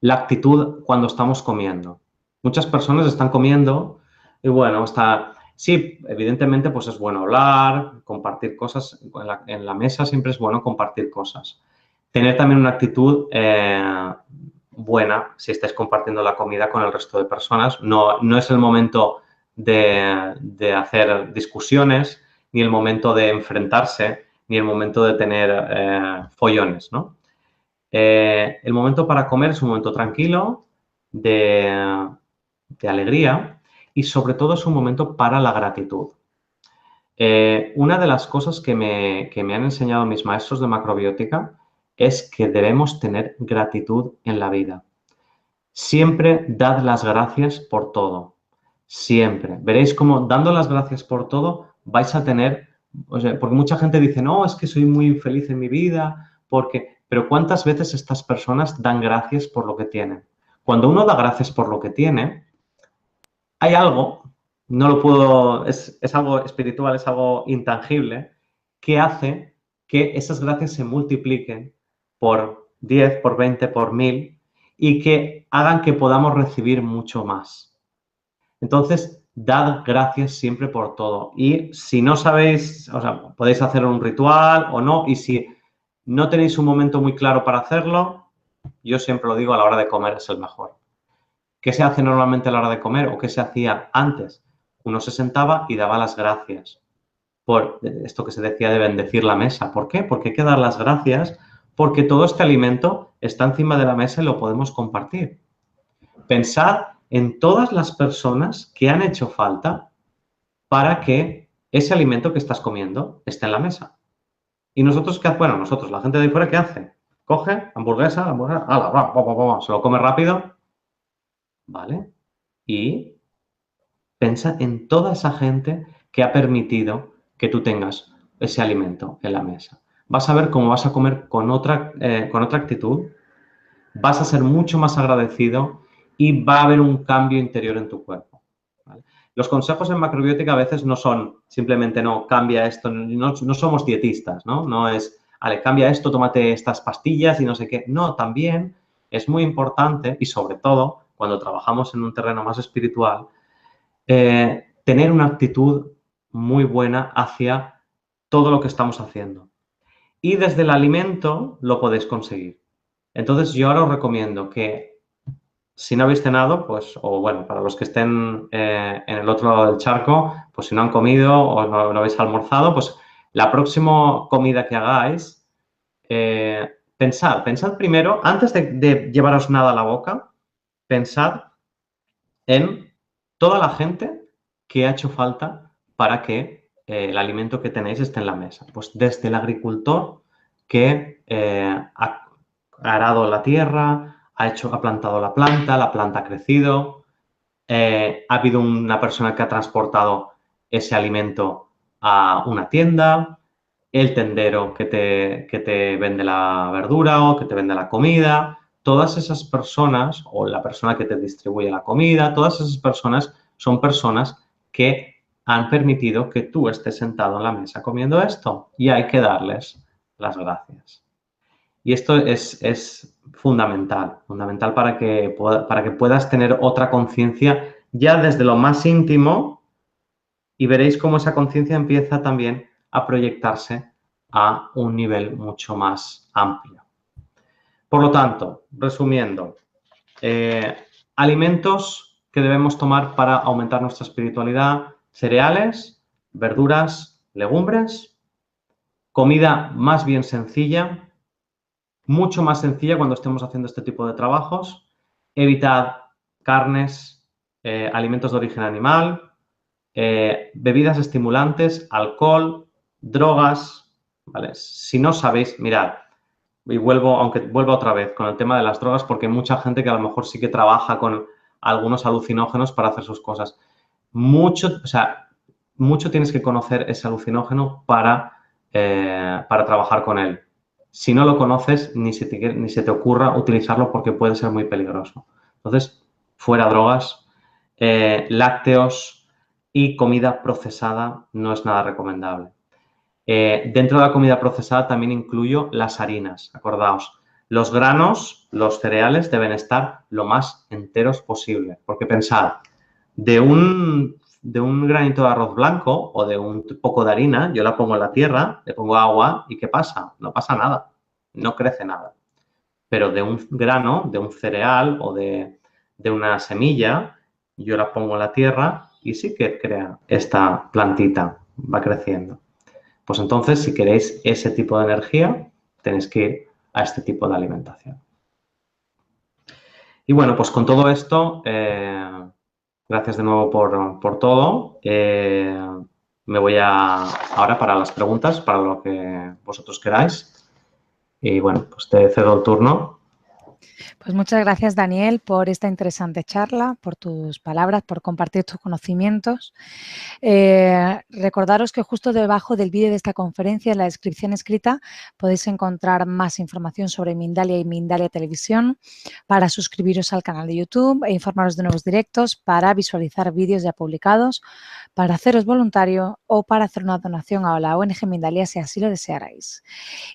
la actitud cuando estamos comiendo. Muchas personas están comiendo y bueno, sí, evidentemente pues es bueno hablar, compartir cosas, en la mesa siempre es bueno compartir cosas. Tener también una actitud buena si estáis compartiendo la comida con el resto de personas. No es el momento de hacer discusiones, ni el momento de enfrentarse, ni el momento de tener follones, ¿no? El momento para comer es un momento tranquilo, de alegría y sobre todo es un momento para la gratitud. Una de las cosas que me han enseñado mis maestros de macrobiótica es que debemos tener gratitud en la vida. Siempre dad las gracias por todo. Siempre. Veréis cómo dando las gracias por todo vais a tener, o sea, porque mucha gente dice, no, es que soy muy infeliz en mi vida, pero ¿cuántas veces estas personas dan gracias por lo que tienen? Cuando uno da gracias por lo que tiene, hay algo, no lo puedo, es algo espiritual, es algo intangible, que hace que esas gracias se multipliquen por 10, por 20, por 1000 y que hagan que podamos recibir mucho más. Entonces, dad gracias siempre por todo. Y si no sabéis, o sea, podéis hacer un ritual o no, y si no tenéis un momento muy claro para hacerlo, yo siempre lo digo, a la hora de comer es el mejor. ¿Qué se hace normalmente a la hora de comer o qué se hacía antes? Uno se sentaba y daba las gracias por esto que se decía de bendecir la mesa. ¿Por qué? Porque hay que dar las gracias porque todo este alimento está encima de la mesa y lo podemos compartir. Pensad en todas las personas que han hecho falta para que ese alimento que estás comiendo esté en la mesa. ¿Y nosotros qué hacemos? Bueno, nosotros, la gente de ahí fuera, ¿qué hace? Coge hamburguesa, ala, se lo come rápido, ¿vale? Y piensa en toda esa gente que ha permitido que tú tengas ese alimento en la mesa. Vas a ver cómo vas a comer con otra actitud, vas a ser mucho más agradecido y va a haber un cambio interior en tu cuerpo. ¿Vale? Los consejos en macrobiótica a veces no son simplemente, no, cambia esto, no somos dietistas, ¿no? No es, vale, cambia esto, tómate estas pastillas y no sé qué. No, también es muy importante y sobre todo cuando trabajamos en un terreno más espiritual, tener una actitud muy buena hacia todo lo que estamos haciendo. Y desde el alimento lo podéis conseguir. Entonces, yo ahora os recomiendo que si no habéis cenado, pues, o bueno, para los que estén en el otro lado del charco, pues si no han comido o no habéis almorzado, pues la próxima comida que hagáis, pensad primero, antes de llevaros nada a la boca, pensad en toda la gente que ha hecho falta para que el alimento que tenéis esté en la mesa. Pues desde el agricultor que ha arado la tierra, ha plantado la planta ha crecido, ha habido una persona que ha transportado ese alimento a una tienda, el tendero que te vende la verdura o que te vende la comida, todas esas personas o la persona que te distribuye la comida, todas esas personas son personas que han permitido que tú estés sentado en la mesa comiendo esto y hay que darles las gracias. Y esto es fundamental, fundamental para que puedas tener otra conciencia ya desde lo más íntimo y veréis cómo esa conciencia empieza también a proyectarse a un nivel mucho más amplio. Por lo tanto, resumiendo, alimentos que debemos tomar para aumentar nuestra espiritualidad: cereales, verduras, legumbres, comida más bien sencilla, mucho más sencilla cuando estemos haciendo este tipo de trabajos, evitad carnes, alimentos de origen animal, bebidas estimulantes, alcohol, drogas, ¿vale? Si no sabéis, mirad, y aunque vuelva otra vez con el tema de las drogas, porque hay mucha gente que a lo mejor sí que trabaja con algunos alucinógenos para hacer sus cosas. Mucho tienes que conocer ese alucinógeno para trabajar con él. Si no lo conoces, ni se te ocurra utilizarlo porque puede ser muy peligroso. Entonces, fuera drogas, lácteos y comida procesada no es nada recomendable. Dentro de la comida procesada también incluyo las harinas. Acordaos, los granos, los cereales deben estar lo más enteros posible. Porque pensad, de un granito de arroz blanco o de un poco de harina, yo la pongo en la tierra, le pongo agua y ¿qué pasa? No pasa nada, no crece nada. Pero de un grano, de un cereal o de una semilla, yo la pongo en la tierra y sí que crea esta plantita, va creciendo. Pues entonces, si queréis ese tipo de energía, tenéis que ir a este tipo de alimentación. Y bueno, pues con todo esto, gracias de nuevo por todo. Me voy ahora para las preguntas, para lo que vosotros queráis. Y bueno, pues te cedo el turno.
Pues muchas gracias, Daniel, por esta interesante charla, por tus palabras, por compartir tus conocimientos. Recordaros que justo debajo del vídeo de esta conferencia, en la descripción escrita, podéis encontrar más información sobre Mindalia y Mindalia Televisión, para suscribiros al canal de YouTube e informaros de nuevos directos, para visualizar vídeos ya publicados, para haceros voluntario o para hacer una donación a la ONG Mindalia si así lo desearais.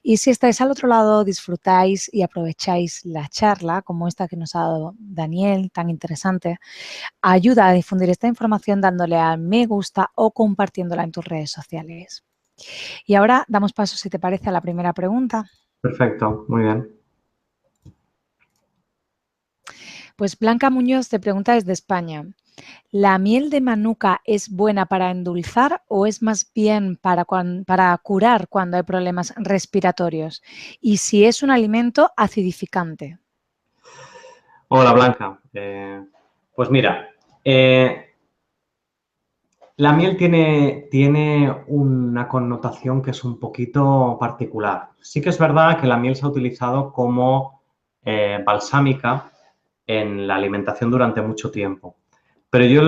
Y si estáis al otro lado, disfrutáis y aprovecháis la charla como esta que nos ha dado Daniel, tan interesante, ayuda a difundir esta información dándole a me gusta o compartiéndola en tus redes sociales. Y ahora damos paso, si te parece, a la primera pregunta.
Perfecto, muy bien.
Pues Blanca Muñoz te pregunta desde España: ¿la miel de manuka es buena para endulzar o es más bien para curar cuando hay problemas respiratorios? Y si es un alimento acidificante.
Hola, Blanca. Pues mira, la miel tiene una connotación que es un poquito particular. Sí que es verdad que la miel se ha utilizado como balsámica en la alimentación durante mucho tiempo. Pero yo,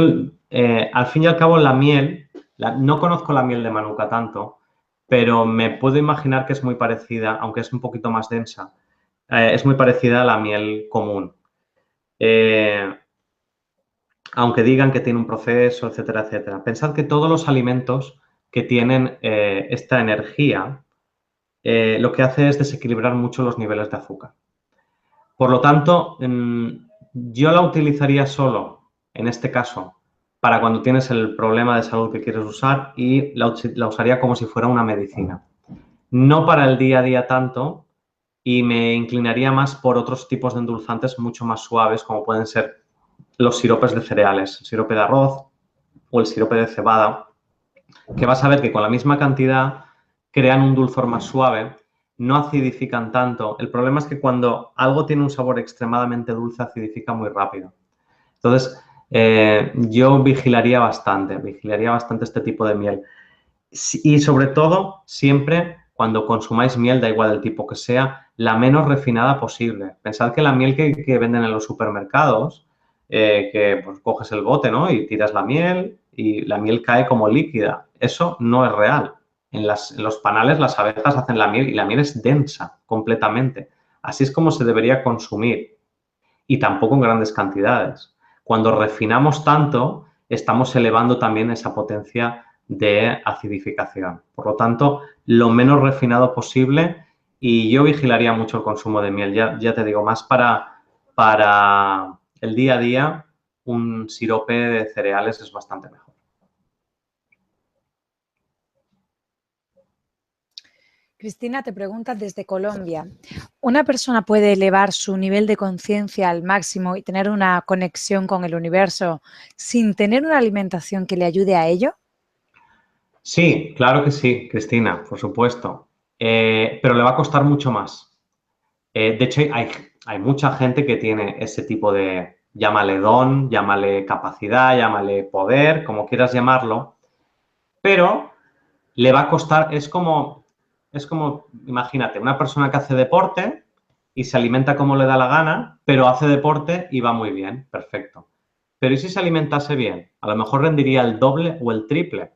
al fin y al cabo, la miel, no conozco la miel de manuka tanto, pero me puedo imaginar que es muy parecida, aunque es un poquito más densa, es muy parecida a la miel común. Aunque digan que tiene un proceso, etcétera, etcétera. Pensad que todos los alimentos que tienen esta energía, lo que hace es desequilibrar mucho los niveles de azúcar. Por lo tanto, yo la utilizaría solo, en este caso, para cuando tienes el problema de salud que quieres usar, y la usaría como si fuera una medicina. No para el día a día tanto, y me inclinaría más por otros tipos de endulzantes mucho más suaves, como pueden ser los siropes de cereales, el sirope de arroz o el sirope de cebada, que vas a ver que con la misma cantidad crean un dulzor más suave, no acidifican tanto. El problema es que cuando algo tiene un sabor extremadamente dulce, acidifica muy rápido. Entonces, yo vigilaría bastante este tipo de miel. Y sobre todo, siempre cuando consumáis miel, da igual el tipo que sea, la menos refinada posible. Pensad que la miel que venden en los supermercados, que pues, coges el bote, ¿no? Y tiras la miel y la miel cae como líquida. Eso no es real. En los panales las abejas hacen la miel y la miel es densa completamente. Así es como se debería consumir y tampoco en grandes cantidades. Cuando refinamos tanto, estamos elevando también esa potencia de acidificación. Por lo tanto, lo menos refinado posible y yo vigilaría mucho el consumo de miel. Ya te digo, más para el día a día, un sirope de cereales es bastante mejor.
Cristina te pregunta desde Colombia, ¿una persona puede elevar su nivel de conciencia al máximo y tener una conexión con el universo sin tener una alimentación que le ayude a ello?
Sí, claro que sí, Cristina, por supuesto. Pero le va a costar mucho más. De hecho, hay mucha gente que tiene ese tipo de, llámale don, llámale capacidad, llámale poder, como quieras llamarlo, pero le va a costar, es como, imagínate, una persona que hace deporte y se alimenta como le da la gana, pero hace deporte y va muy bien, perfecto. Pero ¿y si se alimentase bien? A lo mejor rendiría el doble o el triple.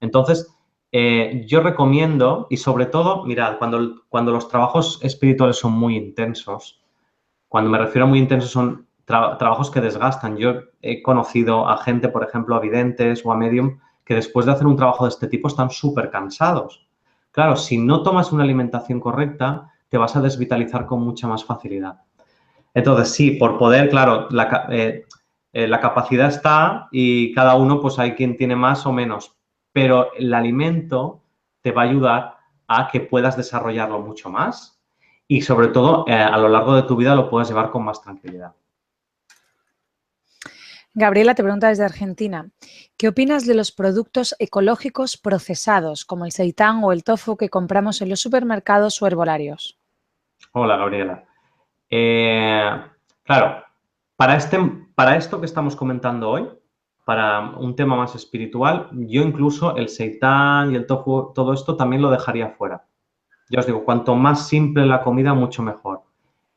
Entonces, yo recomiendo, y sobre todo, mirad, cuando los trabajos espirituales son muy intensos, cuando me refiero a muy intensos son trabajos que desgastan. Yo he conocido a gente, por ejemplo, a videntes o a medium, que después de hacer un trabajo de este tipo están súper cansados. Claro, si no tomas una alimentación correcta, te vas a desvitalizar con mucha más facilidad. Entonces, sí, por poder, claro, la capacidad está y cada uno, pues hay quien tiene más o menos, pero el alimento te va a ayudar a que puedas desarrollarlo mucho más y sobre todo a lo largo de tu vida lo puedas llevar con más tranquilidad.
Gabriela te pregunta desde Argentina, ¿qué opinas de los productos ecológicos procesados como el seitán o el tofu que compramos en los supermercados o herbolarios?
Hola, Gabriela. Claro, para esto que estamos comentando hoy, para un tema más espiritual, yo incluso el seitán y el tofu, todo esto también lo dejaría fuera. Ya os digo, cuanto más simple la comida, mucho mejor.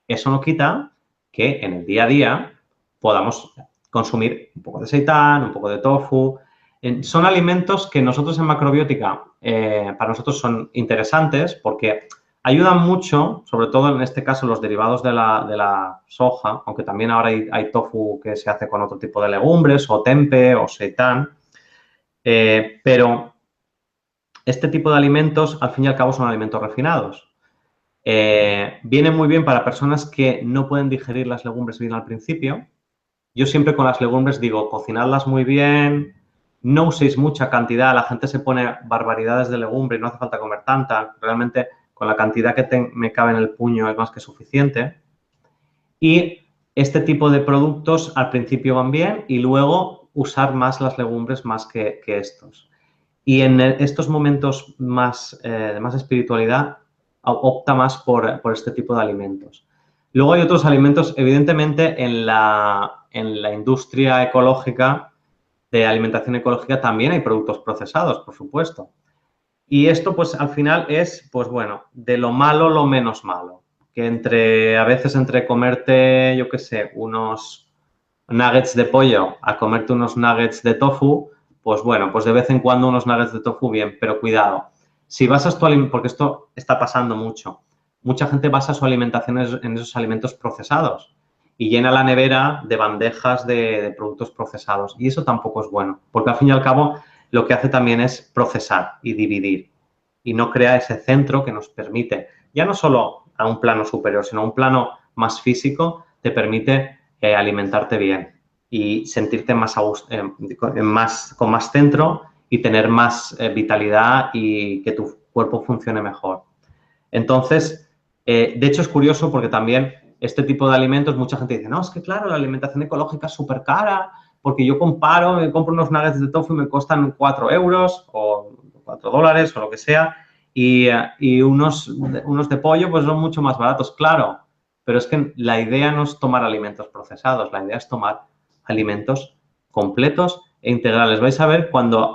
Eso no quita que en el día a día podamos consumir un poco de seitán, un poco de tofu. Son alimentos que nosotros en macrobiótica, para nosotros son interesantes porque ayudan mucho, sobre todo en este caso los derivados de la soja, aunque también ahora hay tofu que se hace con otro tipo de legumbres o tempe o seitán, pero este tipo de alimentos al fin y al cabo son alimentos refinados. Viene muy bien para personas que no pueden digerir las legumbres bien al principio. Yo siempre con las legumbres digo, cocinadlas muy bien, no uséis mucha cantidad, la gente se pone barbaridades de legumbre y no hace falta comer tanta, realmente con la cantidad que me cabe en el puño es más que suficiente. Y este tipo de productos al principio van bien y luego usar más las legumbres más que estos. Y en estos momentos más, de más espiritualidad, opta más por este tipo de alimentos. Luego hay otros alimentos, evidentemente, en la industria ecológica, de alimentación ecológica, también hay productos procesados, por supuesto. Y esto, pues, al final es, pues, bueno, de lo malo, lo menos malo. Que a veces entre comerte, yo qué sé, unos nuggets de pollo a comerte unos nuggets de tofu, pues bueno, pues de vez en cuando unos nuggets de tofu bien, pero cuidado. Si basas tu alimentación, porque esto está pasando mucho, mucha gente basa su alimentación en esos alimentos procesados y llena la nevera de bandejas de productos procesados. Y eso tampoco es bueno, porque al fin y al cabo lo que hace también es procesar y dividir y no crea ese centro que nos permite, ya no solo a un plano superior, sino a un plano más físico, te permite alimentarte bien y sentirte más, con más centro y tener más vitalidad y que tu cuerpo funcione mejor. Entonces, de hecho es curioso porque también este tipo de alimentos, mucha gente dice, no, es que claro, la alimentación ecológica es súper cara porque yo comparo, me compro unos nuggets de tofu y me costan 4 euros o 4 dólares o lo que sea y unos de pollo pues son mucho más baratos, claro, pero es que la idea no es tomar alimentos procesados, la idea es tomar alimentos completos e integrales. Vais a ver cuando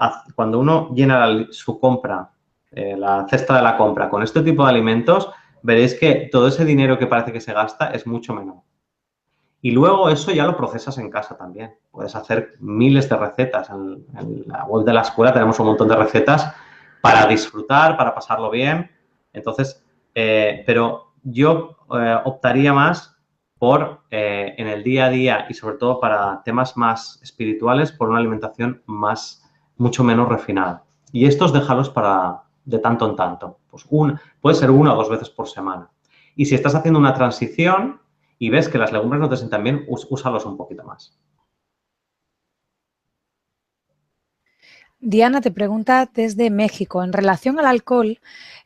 uno llena su compra, la cesta de la compra con este tipo de alimentos, veréis que todo ese dinero que parece que se gasta es mucho menor. Y luego eso ya lo procesas en casa también. Puedes hacer miles de recetas. En la web de la escuela tenemos un montón de recetas para disfrutar, para pasarlo bien. Entonces, pero yo optaría más por, en el día a día y sobre todo para temas más espirituales, por una alimentación mucho menos refinada. Y estos déjalos de tanto en tanto. Pues puede ser 1 o 2 veces por semana. Y si estás haciendo una transición y ves que las legumbres no te sientan bien, úsalos un poquito más.
Diana te pregunta desde México, en relación al alcohol,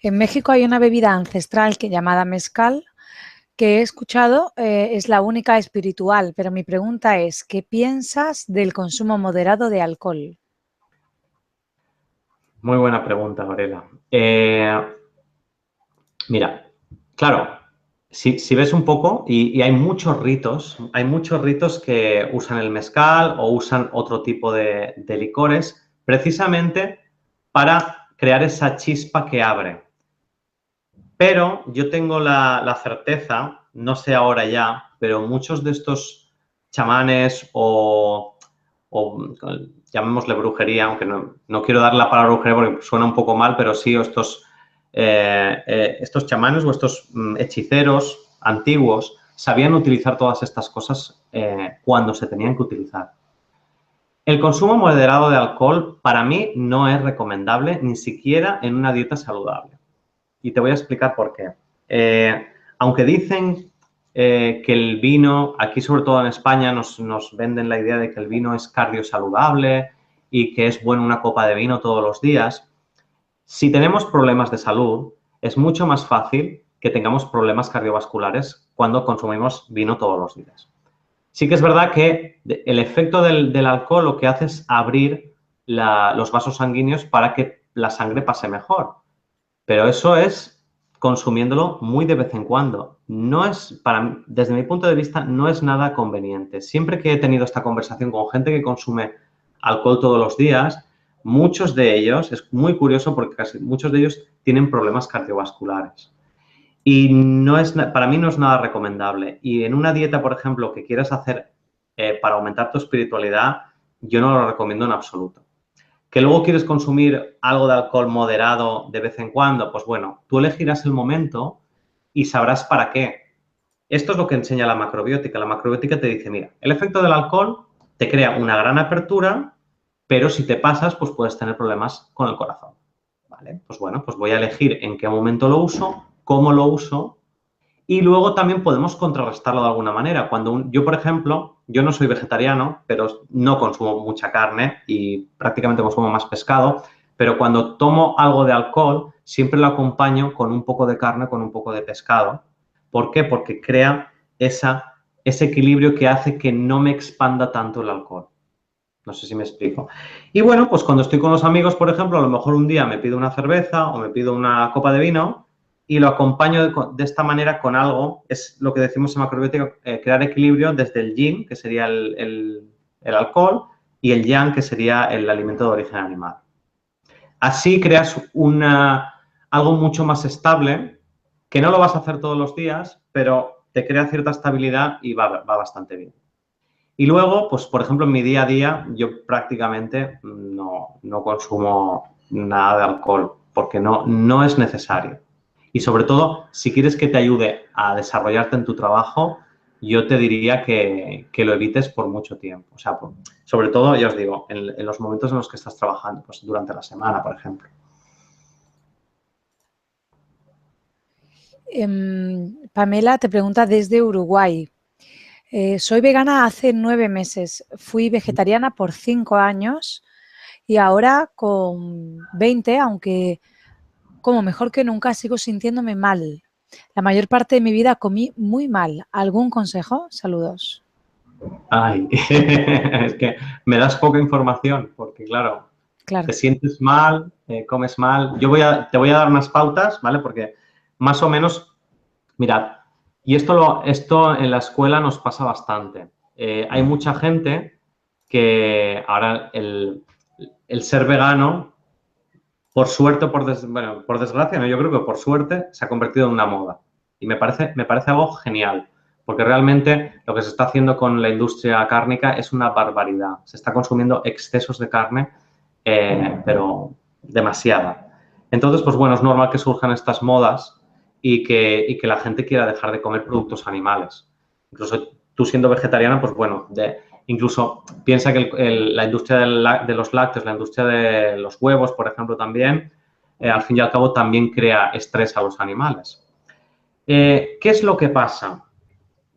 en México hay una bebida ancestral llamada mezcal, que he escuchado es la única espiritual, pero mi pregunta es, ¿qué piensas del consumo moderado de alcohol?
Muy buena pregunta, Lorela. Mira, claro, si ves un poco, y hay muchos ritos que usan el mezcal o usan otro tipo de licores, precisamente para crear esa chispa que abre. Pero yo tengo la certeza, no sé ahora ya, pero muchos de estos chamanes o llamémosle brujería, aunque no quiero dar la palabra brujería porque suena un poco mal, pero sí estos chamanes o estos hechiceros antiguos sabían utilizar todas estas cosas cuando se tenían que utilizar. El consumo moderado de alcohol para mí no es recomendable ni siquiera en una dieta saludable. Y te voy a explicar por qué. Aunque dicen que el vino, aquí sobre todo en España, nos venden la idea de que el vino es cardiosaludable y que es bueno una copa de vino todos los días, si tenemos problemas de salud, es mucho más fácil que tengamos problemas cardiovasculares cuando consumimos vino todos los días. Sí que es verdad que el efecto del alcohol lo que hace es abrir los vasos sanguíneos para que la sangre pase mejor. Pero eso es consumiéndolo muy de vez en cuando. Desde mi punto de vista, no es nada conveniente. Siempre que he tenido esta conversación con gente que consume alcohol todos los días, muchos de ellos, es muy curioso porque casi muchos de ellos tienen problemas cardiovasculares. Y para mí no es nada recomendable. Y en una dieta, por ejemplo, que quieras hacer para aumentar tu espiritualidad, yo no lo recomiendo en absoluto. ¿Que luego quieres consumir algo de alcohol moderado de vez en cuando? Pues bueno, tú elegirás el momento y sabrás para qué. Esto es lo que enseña la macrobiótica. La macrobiótica te dice, mira, el efecto del alcohol te crea una gran apertura, pero si te pasas, pues puedes tener problemas con el corazón. ¿Vale? Pues bueno, pues voy a elegir en qué momento lo uso, cómo lo uso. Y luego también podemos contrarrestarlo de alguna manera. Yo, por ejemplo, yo no soy vegetariano, pero no consumo mucha carne y prácticamente consumo más pescado, pero cuando tomo algo de alcohol, siempre lo acompaño con un poco de carne, con un poco de pescado. ¿Por qué? Porque crea ese equilibrio que hace que no me expanda tanto el alcohol. No sé si me explico. Y bueno, pues cuando estoy con los amigos, por ejemplo, a lo mejor un día me pido una cerveza o me pido una copa de vino y lo acompaño de esta manera con algo, es lo que decimos en macrobiótica, crear equilibrio desde el yin, que sería el alcohol, y el yang, que sería el alimento de origen animal. Así creas algo mucho más estable, que no lo vas a hacer todos los días, pero te crea cierta estabilidad y va bastante bien. Y luego, pues por ejemplo, en mi día a día, yo prácticamente no consumo nada de alcohol porque no es necesario. Y sobre todo, si quieres que te ayude a desarrollarte en tu trabajo, yo te diría que lo evites por mucho tiempo. O sea, sobre todo, ya os digo, en los momentos en los que estás trabajando, pues durante la semana, por ejemplo.
Pamela te pregunta desde Uruguay. Soy vegana hace 9 meses. Fui vegetariana por 5 años y ahora con 20, aunque como mejor que nunca, sigo sintiéndome mal. La mayor parte de mi vida comí muy mal. ¿Algún consejo? Saludos.
Ay, es que me das poca información porque, claro,
Claro.
te sientes mal, comes mal. Te voy a dar unas pautas, ¿vale? Porque más o menos, mirad, y esto en la escuela nos pasa bastante. Hay mucha gente que ahora el ser vegano, por suerte o por desgracia, ¿no? Yo creo que por suerte se ha convertido en una moda. Y me parece algo genial, porque realmente lo que se está haciendo con la industria cárnica es una barbaridad. Se está consumiendo excesos de carne, pero demasiada. Entonces, pues bueno, es normal que surjan estas modas y que la gente quiera dejar de comer productos animales. Incluso tú siendo vegetariana, pues bueno, incluso piensa que la industria de los lácteos, la industria de los huevos, por ejemplo, también, al fin y al cabo, también crea estrés a los animales. ¿Qué es lo que pasa?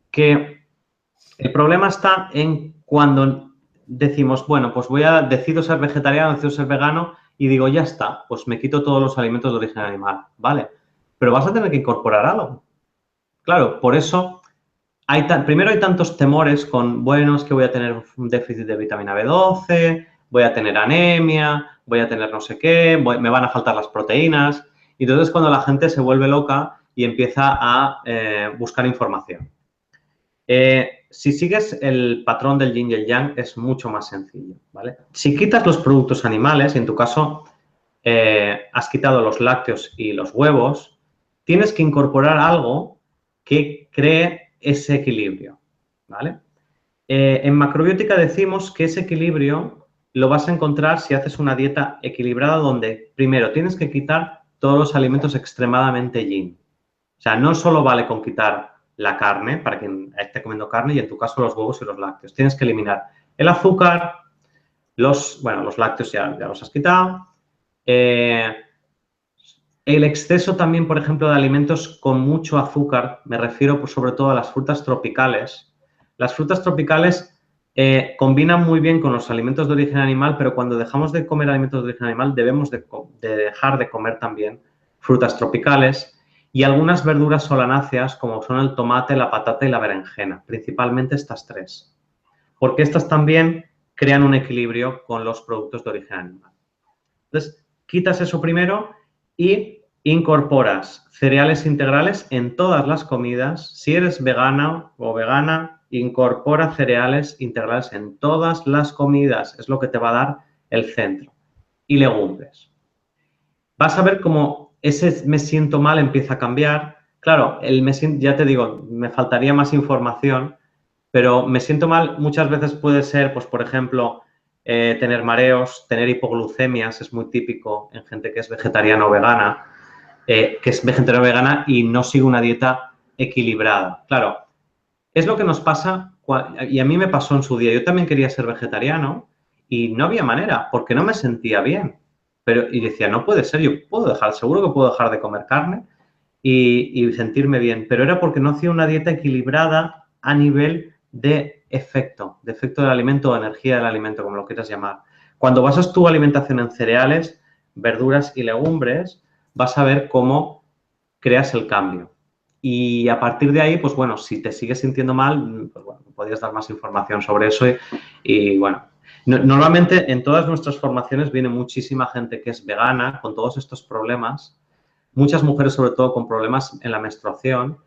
Que el problema está en cuando decimos, bueno, pues decido ser vegetariano, decido ser vegano y digo, ya está, pues me quito todos los alimentos de origen animal, ¿vale? Pero vas a tener que incorporar algo. Claro, por eso primero hay tantos temores con, bueno, es que voy a tener un déficit de vitamina B12, voy a tener anemia, voy a tener no sé qué, me van a faltar las proteínas. Y entonces cuando la gente se vuelve loca y empieza a buscar información. Si sigues el patrón del yin y el yang es mucho más sencillo, ¿vale? Si quitas los productos animales, y en tu caso has quitado los lácteos y los huevos, tienes que incorporar algo que cree ese equilibrio, ¿vale? En macrobiótica decimos que ese equilibrio lo vas a encontrar si haces una dieta equilibrada donde, primero, tienes que quitar todos los alimentos extremadamente yin. O sea, no solo vale con quitar la carne, para quien esté comiendo carne, y en tu caso los huevos y los lácteos. Tienes que eliminar el azúcar, los lácteos ya los has quitado. El exceso también, por ejemplo, de alimentos con mucho azúcar, me refiero pues, sobre todo a las frutas tropicales. Las frutas tropicales combinan muy bien con los alimentos de origen animal, pero cuando dejamos de comer alimentos de origen animal debemos de dejar de comer también frutas tropicales y algunas verduras solanáceas como son el tomate, la patata y la berenjena, principalmente estas tres, porque estas también crean un equilibrio con los productos de origen animal. Entonces, quitas eso primero y incorporas cereales integrales en todas las comidas. Si eres vegana o vegana, incorpora cereales integrales en todas las comidas. Es lo que te va a dar el centro. Y legumbres. Vas a ver cómo ese me siento mal empieza a cambiar. Claro, ya te digo, me faltaría más información, pero me siento mal muchas veces puede ser, pues por ejemplo, tener mareos, tener hipoglucemias, es muy típico en gente que es vegetariana o vegana, que es vegetariana o vegana y no sigue una dieta equilibrada. Claro, es lo que nos pasa, y a mí me pasó en su día. Yo también quería ser vegetariano y no había manera, porque no me sentía bien. Y decía, no puede ser, yo puedo dejar, seguro que puedo dejar de comer carne y sentirme bien, pero era porque no hacía una dieta equilibrada a nivel de efecto del alimento o energía del alimento, como lo quieras llamar. Cuando basas tu alimentación en cereales, verduras y legumbres, vas a ver cómo creas el cambio. Y a partir de ahí, pues bueno, si te sigues sintiendo mal, pues bueno, podrías dar más información sobre eso y bueno. Normalmente en todas nuestras formaciones viene muchísima gente que es vegana con todos estos problemas, muchas mujeres sobre todo con problemas en la menstruación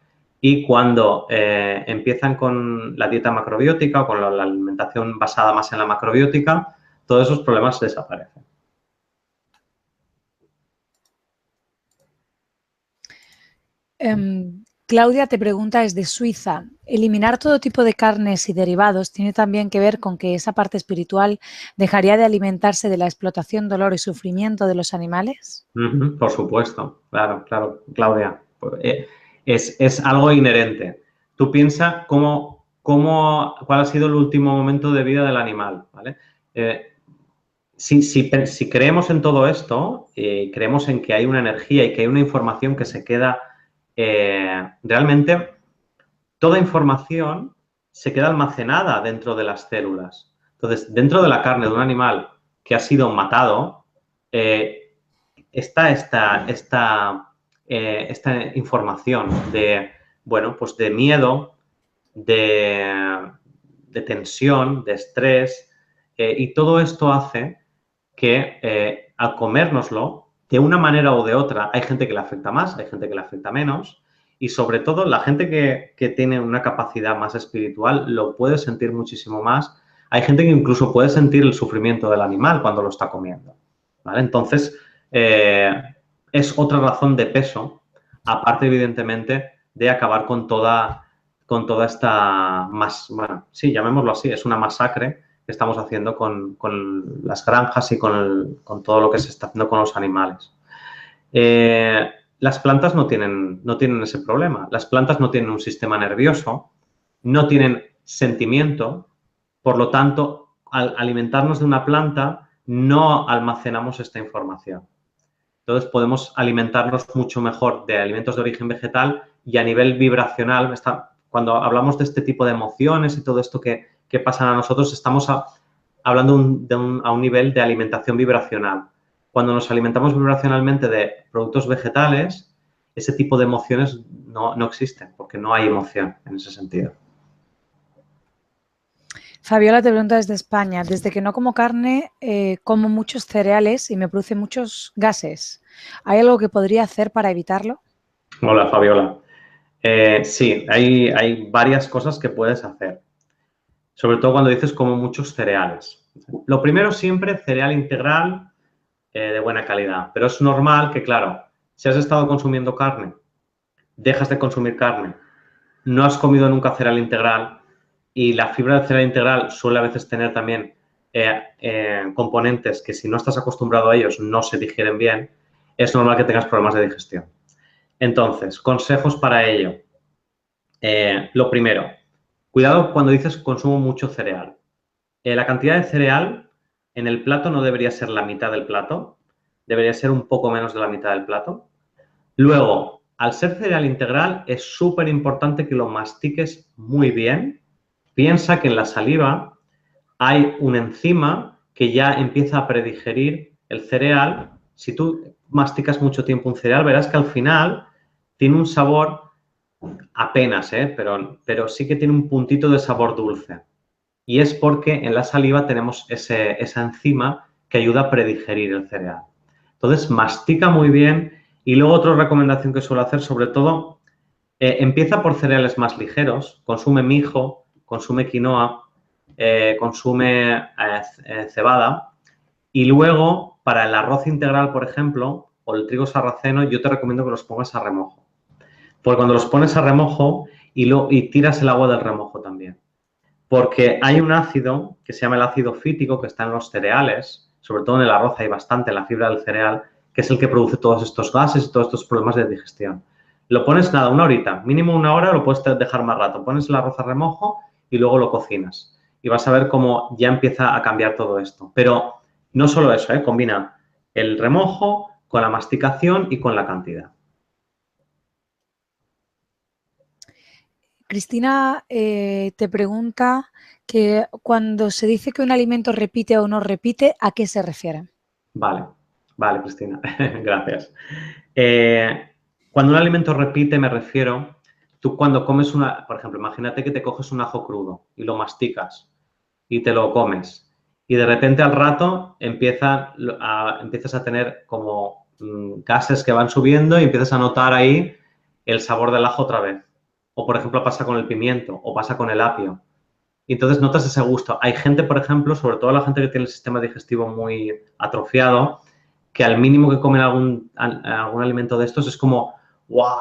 y cuando empiezan con la dieta macrobiótica o con la alimentación basada más en la macrobiótica, todos esos problemas desaparecen.
Claudia te pregunta desde Suiza, ¿eliminar todo tipo de carnes y derivados tiene también que ver con que esa parte espiritual dejaría de alimentarse de la explotación, dolor y sufrimiento de los animales?
Por supuesto, claro, Claudia. Es algo inherente. Tú piensas cuál ha sido el último momento de vida del animal, ¿vale? Si creemos en todo esto, creemos en que hay una energía y que hay una información que se queda realmente, toda información se queda almacenada dentro de las células. Entonces, dentro de la carne de un animal que ha sido matado, está esta información de, bueno, pues de miedo, de tensión, de estrés, y todo esto hace que al comérnoslo, de una manera o de otra, hay gente que le afecta más, hay gente que le afecta menos, y sobre todo la gente que tiene una capacidad más espiritual lo puede sentir muchísimo más. Hay gente que incluso puede sentir el sufrimiento del animal cuando lo está comiendo, ¿vale? Entonces, es otra razón de peso, aparte, evidentemente, de acabar con toda esta, bueno, sí, llamémoslo así, es una masacre que estamos haciendo con las granjas y con todo lo que se está haciendo con los animales. las plantas no tienen ese problema. Las plantas no tienen un sistema nervioso, no tienen sentimiento, por lo tanto, al alimentarnos de una planta, no almacenamos esta información. Entonces, podemos alimentarnos mucho mejor de alimentos de origen vegetal y a nivel vibracional, cuando hablamos de este tipo de emociones y todo esto que pasa a nosotros, estamos hablando a un nivel de alimentación vibracional. Cuando nos alimentamos vibracionalmente de productos vegetales, ese tipo de emociones no existen, porque no hay emoción en ese sentido.
Fabiola te pregunta desde España. Desde que no como carne, como muchos cereales y me produce muchos gases. ¿Hay algo que podría hacer para evitarlo?
Hola, Fabiola. Sí, hay varias cosas que puedes hacer. Sobre todo cuando dices como muchos cereales. Lo primero siempre, cereal integral de buena calidad. Pero es normal que, claro, si has estado consumiendo carne, dejas de consumir carne, no has comido nunca cereal integral y la fibra del cereal integral suele a veces tener también componentes que si no estás acostumbrado a ellos no se digieren bien, es normal que tengas problemas de digestión. Entonces, consejos para ello. Lo primero, cuidado cuando dices consumo mucho cereal. La cantidad de cereal en el plato no debería ser la mitad del plato, debería ser un poco menos de la mitad del plato. Luego, al ser cereal integral, es súper importante que lo mastiques muy bien. Piensa que en la saliva hay una enzima que ya empieza a predigerir el cereal. Si tú masticas mucho tiempo un cereal, verás que al final tiene un sabor apenas, pero sí que tiene un puntito de sabor dulce. Y es porque en la saliva tenemos esa enzima que ayuda a predigerir el cereal. Entonces, mastica muy bien. Y luego otra recomendación que suelo hacer, sobre todo, empieza por cereales más ligeros. Consume mijo, consume quinoa, consume cebada. Y luego, para el arroz integral, por ejemplo, o el trigo sarraceno, yo te recomiendo que los pongas a remojo. Porque cuando los pones a remojo y tiras el agua del remojo también. Porque hay un ácido que se llama el ácido fítico que está en los cereales, sobre todo en el arroz hay bastante, en la fibra del cereal, que es el que produce todos estos gases y todos estos problemas de digestión. Lo pones, nada, una horita, mínimo una hora, lo puedes dejar más rato. Pones el arroz a remojo y luego lo cocinas. Y vas a ver cómo ya empieza a cambiar todo esto. Pero no solo eso, combina el remojo con la masticación y con la cantidad.
Cristina te pregunta que cuando se dice que un alimento repite o no repite, ¿a qué se refiere?
Vale, Cristina, gracias. Cuando un alimento repite, me refiero, tú cuando comes por ejemplo, imagínate que te coges un ajo crudo y lo masticas y te lo comes y de repente al rato empiezas a tener como gases que van subiendo y empiezas a notar ahí el sabor del ajo otra vez. O, por ejemplo, pasa con el pimiento o pasa con el apio. Y entonces notas ese gusto. Hay gente, por ejemplo, sobre todo la gente que tiene el sistema digestivo muy atrofiado, que al mínimo que comen algún alimento de estos es como, ¡guau!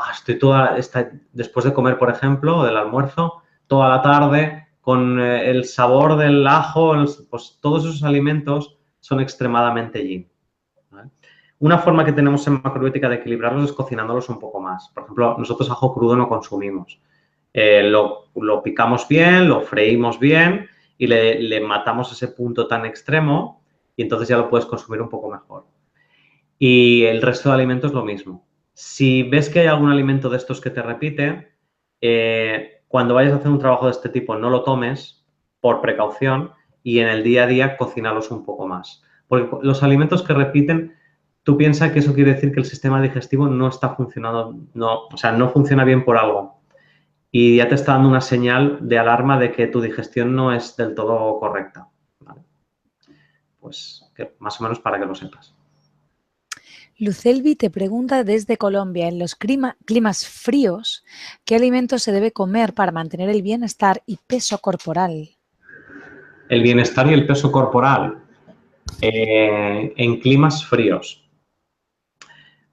Después de comer, por ejemplo, o del almuerzo, toda la tarde con el sabor del ajo, pues todos esos alimentos son extremadamente yin. ¿Vale? Una forma que tenemos en macrobiótica de equilibrarlos es cocinándolos un poco más. Por ejemplo, nosotros ajo crudo no consumimos. Lo picamos bien, lo freímos bien y le matamos ese punto tan extremo y entonces ya lo puedes consumir un poco mejor. Y el resto de alimentos lo mismo. Si ves que hay algún alimento de estos que te repite, cuando vayas a hacer un trabajo de este tipo no lo tomes por precaución y en el día a día cocínalos un poco más. Porque los alimentos que repiten, tú piensas que eso quiere decir que el sistema digestivo no está funcionando, o sea, no funciona bien por algo. Y ya te está dando una señal de alarma de que tu digestión no es del todo correcta. ¿Vale? Pues más o menos para que lo sepas.
Lucelvi te pregunta desde Colombia, en los climas fríos, ¿qué alimentos se debe comer para mantener el bienestar y peso corporal?
El bienestar y el peso corporal en climas fríos.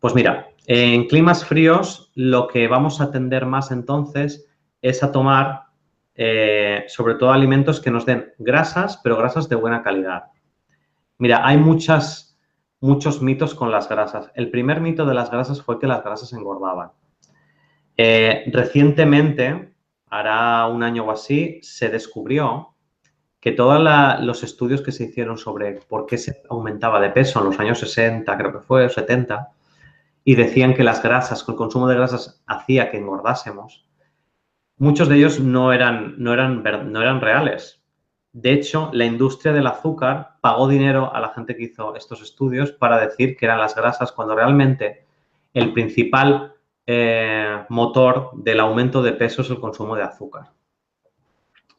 Pues mira, en climas fríos lo que vamos a tender más entonces es a tomar sobre todo alimentos que nos den grasas, pero grasas de buena calidad. Mira, hay muchas muchos mitos con las grasas. El primer mito de las grasas fue que las grasas engordaban. Recientemente, hará un año o así, se descubrió que todos los estudios que se hicieron sobre por qué se aumentaba de peso en los años 60, creo que fue, o 70, y decían que las grasas, que el consumo de grasas hacía que engordásemos, muchos de ellos no eran reales. De hecho, la industria del azúcar pagó dinero a la gente que hizo estos estudios para decir que eran las grasas, cuando realmente el principal motor del aumento de peso es el consumo de azúcar.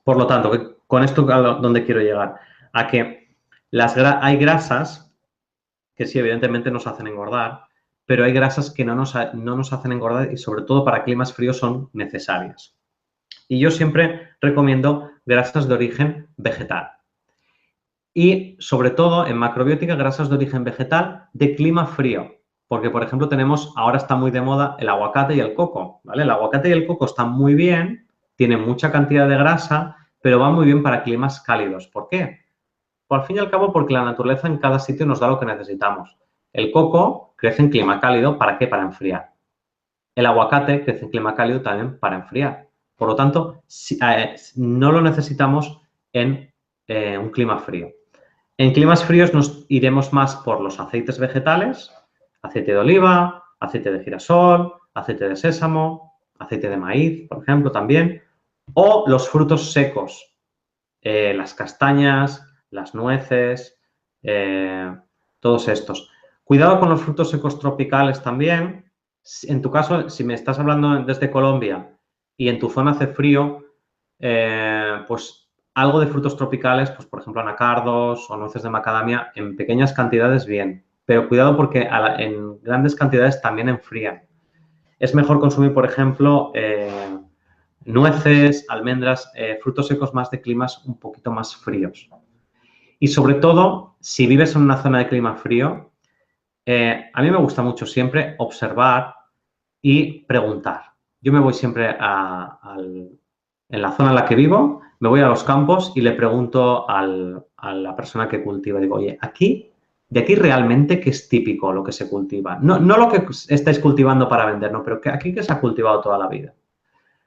Por lo tanto, con esto a donde quiero llegar, a que hay grasas que sí, evidentemente nos hacen engordar, pero hay grasas que no nos hacen engordar y sobre todo para climas fríos son necesarias. Y yo siempre recomiendo grasas de origen vegetal. Y sobre todo en macrobiótica, grasas de origen vegetal de clima frío. Porque, por ejemplo, ahora está muy de moda el aguacate y el coco, ¿vale? El aguacate y el coco están muy bien, tienen mucha cantidad de grasa, pero van muy bien para climas cálidos. ¿Por qué? Pues al fin y al cabo, porque la naturaleza en cada sitio nos da lo que necesitamos. El coco crece en clima cálido, ¿para qué? Para enfriar. El aguacate crece en clima cálido también para enfriar. Por lo tanto, no lo necesitamos en un clima frío. En climas fríos nos iremos más por los aceites vegetales, aceite de oliva, aceite de girasol, aceite de sésamo, aceite de maíz, por ejemplo, también, o los frutos secos, las castañas, las nueces, todos estos. Cuidado con los frutos secos tropicales también. En tu caso, si me estás hablando desde Colombia y en tu zona hace frío, pues algo de frutos tropicales, pues por ejemplo anacardos o nueces de macadamia, en pequeñas cantidades bien. Pero cuidado porque en grandes cantidades también enfrían. Es mejor consumir, por ejemplo, nueces, almendras, frutos secos más de climas un poquito más fríos. Y sobre todo, si vives en una zona de clima frío, a mí me gusta mucho siempre observar y preguntar. Yo me voy siempre en la zona en la que vivo, me voy a los campos y le pregunto a la persona que cultiva. Digo, oye, de aquí realmente qué es típico lo que se cultiva. No lo que estáis cultivando para vender, no, pero aquí que se ha cultivado toda la vida.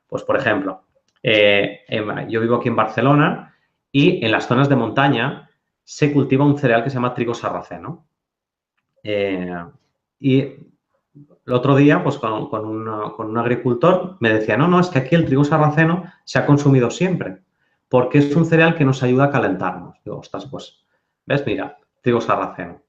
Pues, por ejemplo, yo vivo aquí en Barcelona y en las zonas de montaña se cultiva un cereal que se llama trigo sarraceno. Y el otro día, pues con un agricultor me decía, no, es que aquí el trigo sarraceno se ha consumido siempre, porque es un cereal que nos ayuda a calentarnos. Digo, ostras, pues, ¿ves? Mira, trigo sarraceno.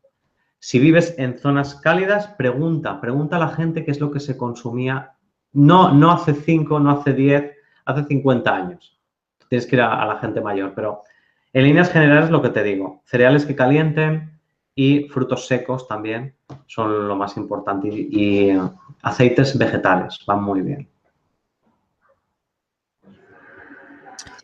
Si vives en zonas cálidas, pregunta a la gente qué es lo que se consumía, no hace 5, no hace 10, hace 50 años. Tienes que ir a la gente mayor, pero en líneas generales lo que te digo, cereales que calienten y frutos secos también son lo más importante y aceites vegetales van muy bien.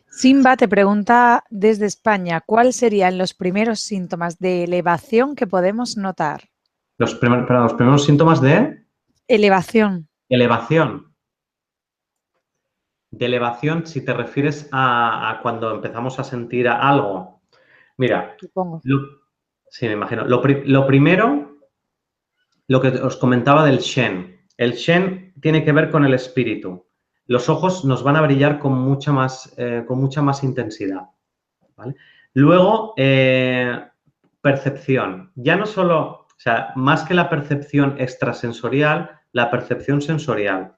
Simba te pregunta desde España, ¿cuáles serían los primeros síntomas de elevación que podemos notar?
Los primeros síntomas de
Elevación.
elevación. De elevación, si te refieres a cuando empezamos a sentir algo. Mira,
Supongo.
sí, me imagino. Lo primero, lo que os comentaba del Shen. El Shen tiene que ver con el espíritu. Los ojos nos van a brillar con mucha más intensidad. ¿Vale? Luego, percepción. Ya no solo, o sea, más que la percepción extrasensorial, la percepción sensorial.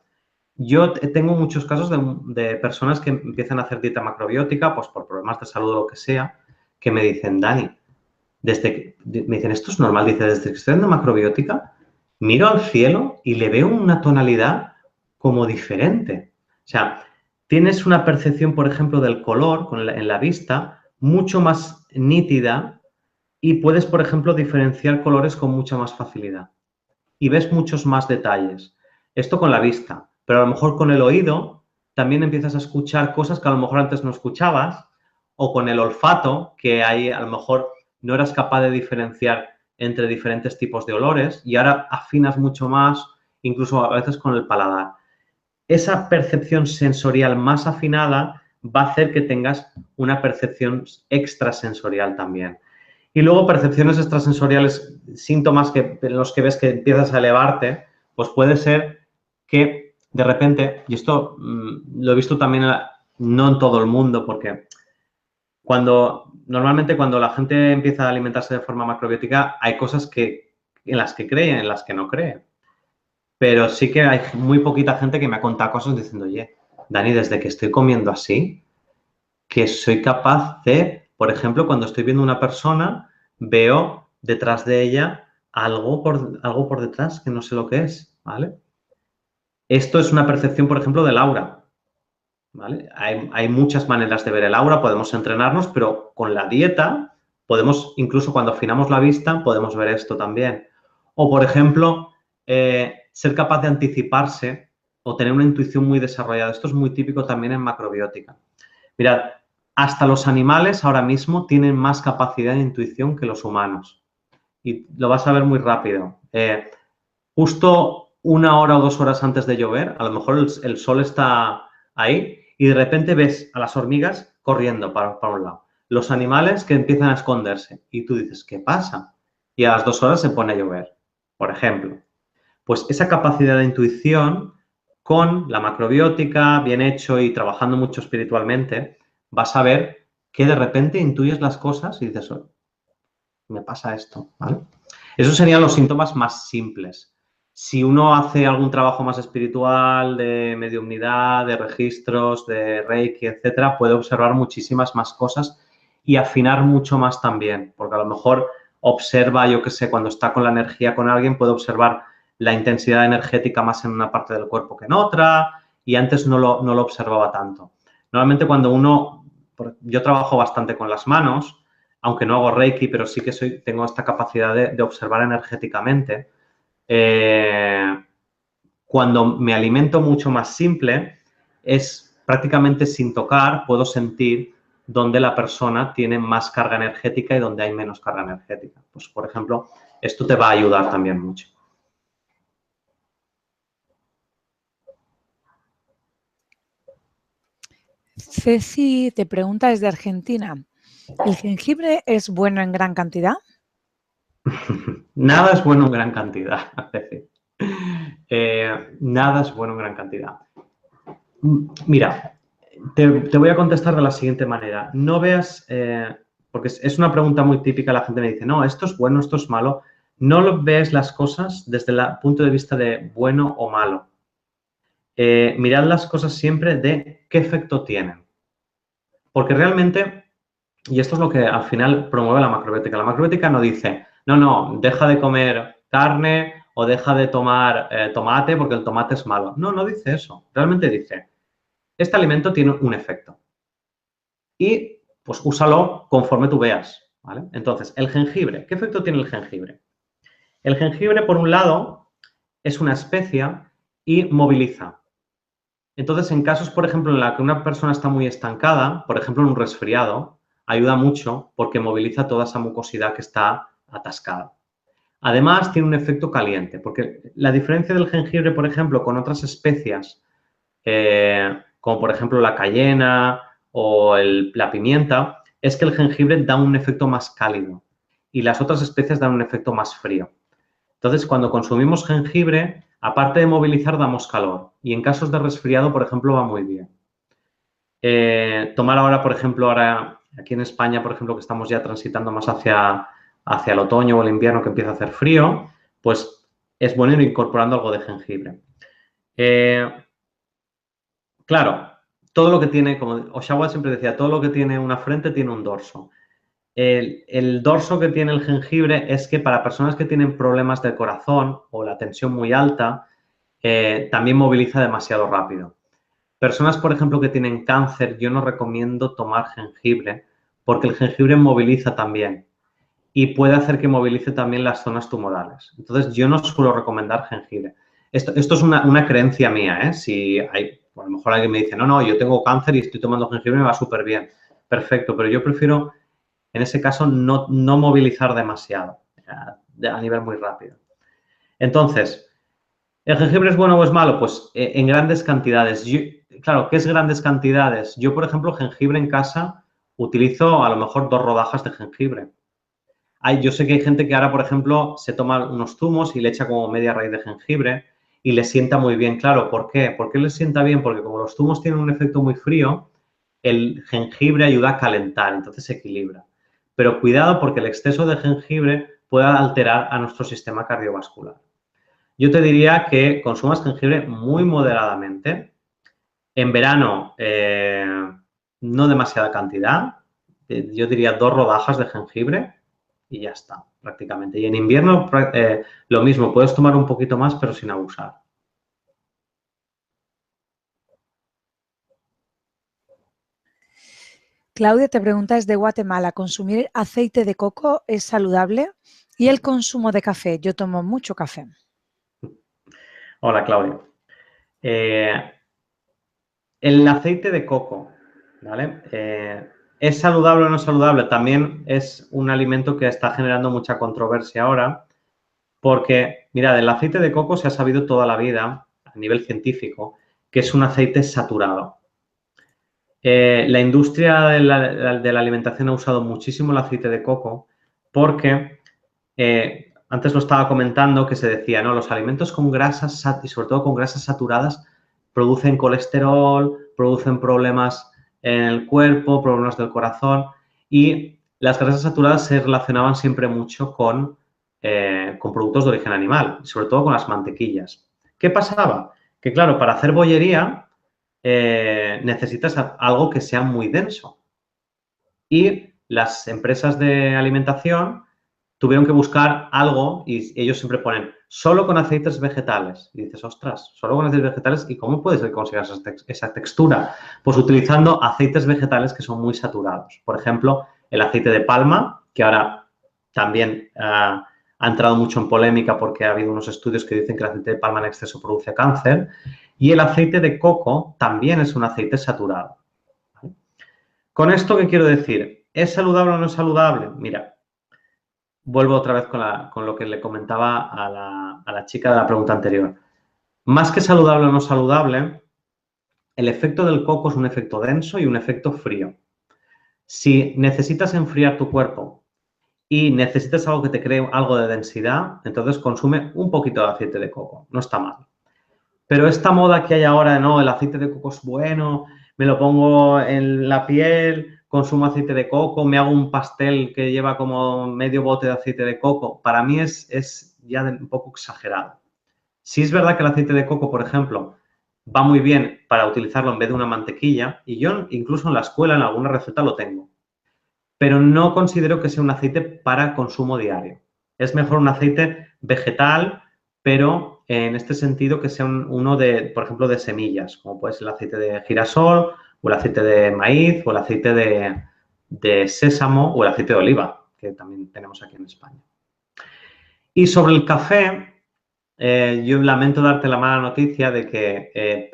Yo tengo muchos casos de personas que empiezan a hacer dieta macrobiótica, pues por problemas de salud o lo que sea, que me dicen, Dani, me dicen, ¿esto es normal? Dice, desde que estoy haciendo macrobiótica, miro al cielo y le veo una tonalidad como diferente. O sea, tienes una percepción, por ejemplo, del color en la vista mucho más nítida y puedes, por ejemplo, diferenciar colores con mucha más facilidad. Y ves muchos más detalles. Esto con la vista, pero a lo mejor con el oído también empiezas a escuchar cosas que a lo mejor antes no escuchabas, o con el olfato, que ahí a lo mejor no eras capaz de diferenciar entre diferentes tipos de olores y ahora afinas mucho más, incluso a veces con el paladar. Esa percepción sensorial más afinada va a hacer que tengas una percepción extrasensorial también. Y luego percepciones extrasensoriales, síntomas en los que ves que empiezas a elevarte, pues puede ser que de repente, y esto lo he visto también, no en todo el mundo, porque normalmente cuando la gente empieza a alimentarse de forma macrobiótica, hay cosas en las que cree y en las que no cree. Pero sí que hay muy poquita gente que me ha contado cosas diciendo, oye, Dani, desde que estoy comiendo así, que soy capaz de, por ejemplo, cuando estoy viendo una persona, veo detrás de ella algo por detrás que no sé lo que es, ¿vale? Esto es una percepción, por ejemplo, del aura, ¿vale? Hay muchas maneras de ver el aura, podemos entrenarnos, pero con la dieta podemos, incluso cuando afinamos la vista, podemos ver esto también. O, por ejemplo, ser capaz de anticiparse o tener una intuición muy desarrollada. Esto es muy típico también en macrobiótica. Mirad, hasta los animales ahora mismo tienen más capacidad de intuición que los humanos. Y lo vas a ver muy rápido. Justo 1 hora o 2 horas antes de llover, a lo mejor el sol está ahí y de repente ves a las hormigas corriendo para un lado. Los animales que empiezan a esconderse y tú dices, ¿qué pasa? Y a las 2 horas se pone a llover, por ejemplo. Pues esa capacidad de intuición con la macrobiótica, bien hecho y trabajando mucho espiritualmente, vas a ver que de repente intuyes las cosas y dices, "Oh, me pasa esto", ¿vale? Esos serían los síntomas más simples. Si uno hace algún trabajo más espiritual, de mediumnidad, de registros, de Reiki, etcétera, puede observar muchísimas más cosas y afinar mucho más también, porque a lo mejor observa, yo qué sé, cuando está con la energía con alguien, puede observar la intensidad energética más en una parte del cuerpo que en otra y antes no lo observaba tanto. Normalmente yo trabajo bastante con las manos, aunque no hago Reiki, pero sí que tengo esta capacidad de observar energéticamente. Cuando me alimento mucho más simple, es prácticamente sin tocar, puedo sentir dónde la persona tiene más carga energética y dónde hay menos carga energética. Pues, por ejemplo, esto te va a ayudar también mucho.
Ceci te pregunta desde Argentina, ¿el jengibre es bueno en gran cantidad?
Nada es bueno en gran cantidad. Nada es bueno en gran cantidad. Mira, te voy a contestar de la siguiente manera. No veas, porque es una pregunta muy típica, la gente me dice, no, esto es bueno, esto es malo. No ves las cosas desde el punto de vista de bueno o malo. Mirad las cosas siempre de qué efecto tienen. Porque realmente, y esto es lo que al final promueve la macrobiótica. La macrobiótica no dice, no, deja de comer carne o deja de tomar tomate porque el tomate es malo. No dice eso. Realmente dice, este alimento tiene un efecto y pues úsalo conforme tú veas, ¿vale? Entonces, el jengibre, ¿qué efecto tiene el jengibre? El jengibre, por un lado, es una especia y moviliza. Entonces, en casos, por ejemplo, en la que una persona está muy estancada, por ejemplo, en un resfriado, ayuda mucho porque moviliza toda esa mucosidad que está atascada. Además, tiene un efecto caliente, porque la diferencia del jengibre, por ejemplo, con otras especias, como por ejemplo la cayena o la pimienta, es que el jengibre da un efecto más cálido y las otras especies dan un efecto más frío. Entonces, cuando consumimos jengibre, aparte de movilizar, damos calor. Y en casos de resfriado, por ejemplo, va muy bien. Tomar ahora, por ejemplo, aquí en España, por ejemplo, que estamos ya transitando más hacia el otoño o el invierno que empieza a hacer frío, pues es bueno ir incorporando algo de jengibre. Claro, todo lo que tiene, como Oshawa siempre decía, todo lo que tiene una frente tiene un dorso. El dorso que tiene el jengibre es que para personas que tienen problemas del corazón o la tensión muy alta, también moviliza demasiado rápido. Personas, por ejemplo, que tienen cáncer, yo no recomiendo tomar jengibre porque el jengibre moviliza también y puede hacer que movilice también las zonas tumorales. Entonces, yo no suelo recomendar jengibre. Esto es una creencia mía, ¿eh? Si hay, a lo mejor alguien me dice, no, yo tengo cáncer y estoy tomando jengibre, me va súper bien. Perfecto, pero yo prefiero, en ese caso, no movilizar demasiado a nivel muy rápido. Entonces, ¿el jengibre es bueno o es malo? Pues en grandes cantidades. Claro, ¿qué es grandes cantidades? Yo, por ejemplo, jengibre en casa utilizo a lo mejor 2 rodajas de jengibre. Yo sé que hay gente que ahora, por ejemplo, se toma unos zumos y le echa como media raíz de jengibre y le sienta muy bien. Claro, ¿por qué? ¿Por qué les sienta bien? Porque como los zumos tienen un efecto muy frío, el jengibre ayuda a calentar, entonces se equilibra. Pero cuidado porque el exceso de jengibre puede alterar a nuestro sistema cardiovascular. Yo te diría que consumas jengibre muy moderadamente. En verano, no demasiada cantidad. Yo diría 2 rodajas de jengibre y ya está, prácticamente. Y en invierno, lo mismo, puedes tomar un poquito más, pero sin abusar.
Claudia te pregunta desde Guatemala, ¿consumir aceite de coco es saludable? Y el consumo de café, yo tomo mucho café.
Hola, Claudia. El aceite de coco, ¿vale? ¿Es saludable o no es saludable? También es un alimento que está generando mucha controversia ahora porque, mirad, el aceite de coco se ha sabido toda la vida, a nivel científico, que es un aceite saturado. La industria de la alimentación ha usado muchísimo el aceite de coco porque antes lo estaba comentando que se decía, ¿no? Los alimentos con grasas y sobre todo con grasas saturadas producen colesterol, producen problemas en el cuerpo, problemas del corazón y las grasas saturadas se relacionaban siempre mucho con productos de origen animal, sobre todo con las mantequillas. ¿Qué pasaba? Que claro, para hacer bollería necesitas algo que sea muy denso. Y las empresas de alimentación tuvieron que buscar algo y ellos siempre ponen solo con aceites vegetales. Y dices, ostras, solo con aceites vegetales. ¿Y cómo puedes conseguir esa textura? Pues utilizando aceites vegetales que son muy saturados. Por ejemplo, el aceite de palma, que ahora también ha entrado mucho en polémica porque ha habido unos estudios que dicen que el aceite de palma en exceso produce cáncer. Y el aceite de coco también es un aceite saturado. ¿Vale? ¿Con esto qué quiero decir? ¿Es saludable o no es saludable? Mira, vuelvo otra vez con lo que le comentaba a la chica de la pregunta anterior. Más que saludable o no saludable, el efecto del coco es un efecto denso y un efecto frío. Si necesitas enfriar tu cuerpo y necesitas algo que te cree algo de densidad, entonces consume un poquito de aceite de coco. No está mal. Pero esta moda que hay ahora, no, el aceite de coco es bueno, me lo pongo en la piel, consumo aceite de coco, me hago un pastel que lleva como medio bote de aceite de coco, para mí es ya un poco exagerado. Sí es verdad que el aceite de coco, por ejemplo, va muy bien para utilizarlo en vez de una mantequilla y yo incluso en la escuela en alguna receta lo tengo, pero no considero que sea un aceite para consumo diario. Es mejor un aceite vegetal, pero en este sentido que sea uno de, por ejemplo, de semillas, como puede ser el aceite de girasol o el aceite de maíz o el aceite de sésamo o el aceite de oliva, que también tenemos aquí en España. Y sobre el café, yo lamento darte la mala noticia de que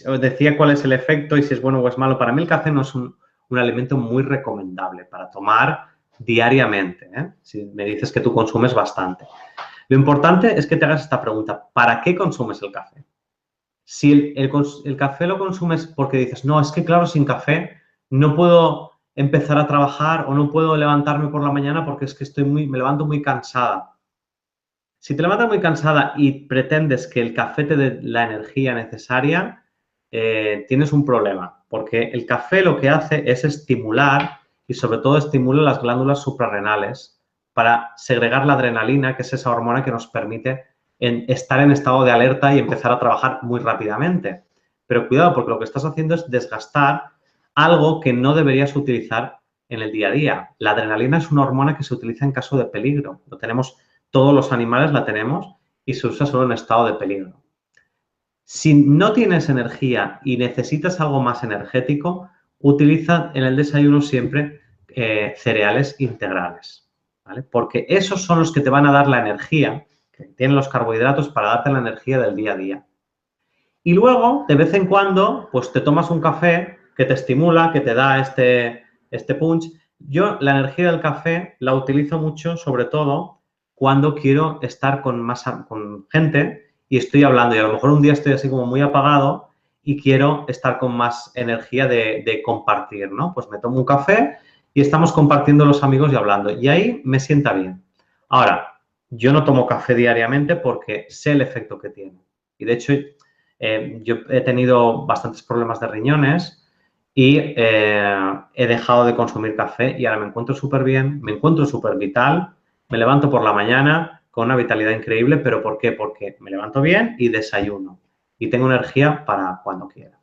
os decía cuál es el efecto y si es bueno o es malo. Para mí el café no es un alimento muy recomendable para tomar diariamente, ¿eh? Si me dices que tú consumes bastante. Lo importante es que te hagas esta pregunta. ¿Para qué consumes el café? Si el café lo consumes porque dices, no, es que claro, sin café no puedo empezar a trabajar o no puedo levantarme por la mañana porque es que me levanto muy cansada. Si te levantas muy cansada y pretendes que el café te dé la energía necesaria, tienes un problema, porque el café lo que hace es estimular y sobre todo estimula las glándulas suprarrenales para segregar la adrenalina, que es esa hormona que nos permite estar en estado de alerta y empezar a trabajar muy rápidamente. Pero cuidado, porque lo que estás haciendo es desgastar algo que no deberías utilizar en el día a día. La adrenalina es una hormona que se utiliza en caso de peligro. Lo tenemos, todos los animales la tenemos y se usa solo en estado de peligro. Si no tienes energía y necesitas algo más energético, utiliza en el desayuno siempre cereales integrales, ¿vale? Porque esos son los que te van a dar la energía, que tienen los carbohidratos para darte la energía del día a día. Y luego, de vez en cuando, pues te tomas un café que te estimula, que te da este punch. Yo la energía del café la utilizo mucho, sobre todo, cuando quiero estar con gente y estoy hablando y a lo mejor un día estoy así como muy apagado y quiero estar con más energía de compartir, ¿no? Pues me tomo un café y estamos compartiendo los amigos y hablando. Y ahí me sienta bien. Ahora, yo no tomo café diariamente porque sé el efecto que tiene. Y de hecho, yo he tenido bastantes problemas de riñones y he dejado de consumir café y ahora me encuentro súper bien, me encuentro súper vital, me levanto por la mañana con una vitalidad increíble, ¿pero por qué? Porque me levanto bien y desayuno y tengo energía para cuando quiera.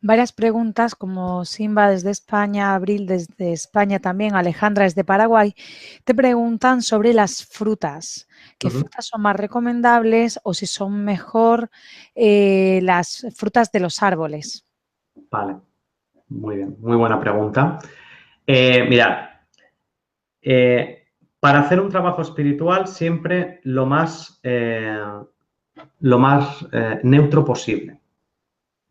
Varias preguntas como Simba desde España, Abril desde España también, Alejandra desde Paraguay, te preguntan sobre las frutas. ¿Qué frutas son más recomendables o si son mejor las frutas de los árboles?
Vale, muy bien, muy buena pregunta. Mirad, para hacer un trabajo espiritual siempre lo más neutro posible.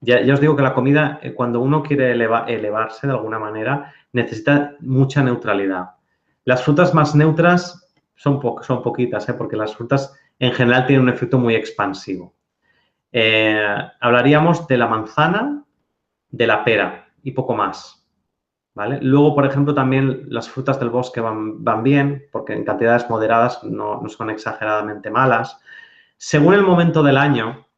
Ya os digo que la comida, cuando uno quiere elevarse de alguna manera, necesita mucha neutralidad. Las frutas más neutras son poquitas, porque las frutas en general tienen un efecto muy expansivo. Hablaríamos de la manzana, de la pera y poco más. ¿Vale? Luego, por ejemplo, también las frutas del bosque van bien, porque en cantidades moderadas no son exageradamente malas. Según el momento del año,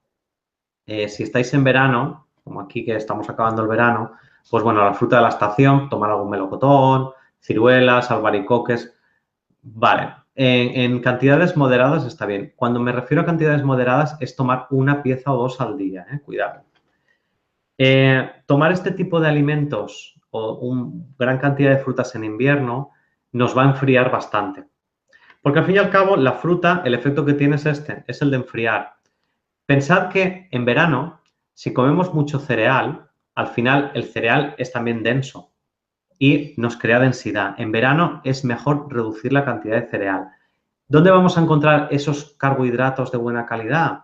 si estáis en verano, como aquí que estamos acabando el verano, pues bueno, la fruta de la estación, tomar algún melocotón, ciruelas, albaricoques, vale. En cantidades moderadas está bien. Cuando me refiero a cantidades moderadas es tomar una pieza o dos al día, cuidado. Tomar este tipo de alimentos o una gran cantidad de frutas en invierno nos va a enfriar bastante. Porque al fin y al cabo, la fruta, el efecto que tiene es es el de enfriar. Pensad que en verano, si comemos mucho cereal, al final el cereal es también denso y nos crea densidad. En verano es mejor reducir la cantidad de cereal. ¿Dónde vamos a encontrar esos carbohidratos de buena calidad?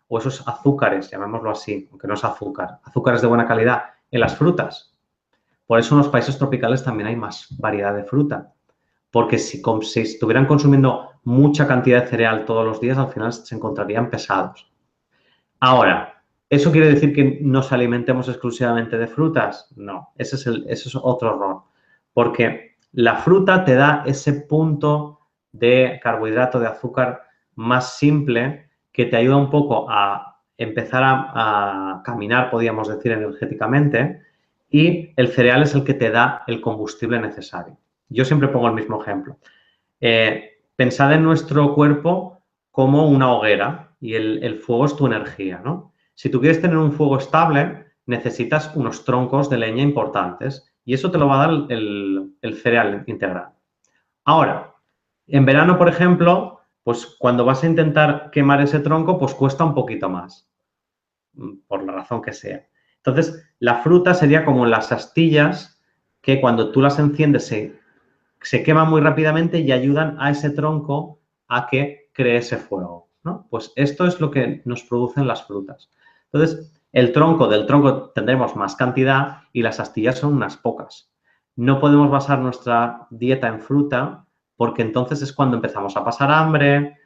O esos azúcares, llamémoslo así, aunque no es azúcar, azúcares de buena calidad, en las frutas. Por eso en los países tropicales también hay más variedad de fruta. Porque si estuvieran consumiendo mucha cantidad de cereal todos los días, al final se encontrarían pesados. Ahora, ¿eso quiere decir que nos alimentemos exclusivamente de frutas? No, ese es otro error. Porque la fruta te da ese punto de carbohidrato, de azúcar más simple que te ayuda un poco a empezar a caminar, podríamos decir, energéticamente, y el cereal es el que te da el combustible necesario. Yo siempre pongo el mismo ejemplo. Pensad en nuestro cuerpo como una hoguera y el fuego es tu energía, ¿no? Si tú quieres tener un fuego estable, necesitas unos troncos de leña importantes y eso te lo va a dar el cereal integral. Ahora, en verano, por ejemplo, pues cuando vas a intentar quemar ese tronco, pues cuesta un poquito más, por la razón que sea. Entonces, la fruta sería como las astillas que cuando tú las enciendes se queman muy rápidamente y ayudan a ese tronco a que cree ese fuego, ¿no? Pues esto es lo que nos producen las frutas. Entonces, del tronco tendremos más cantidad y las astillas son unas pocas. No podemos basar nuestra dieta en fruta porque entonces es cuando empezamos a pasar hambre,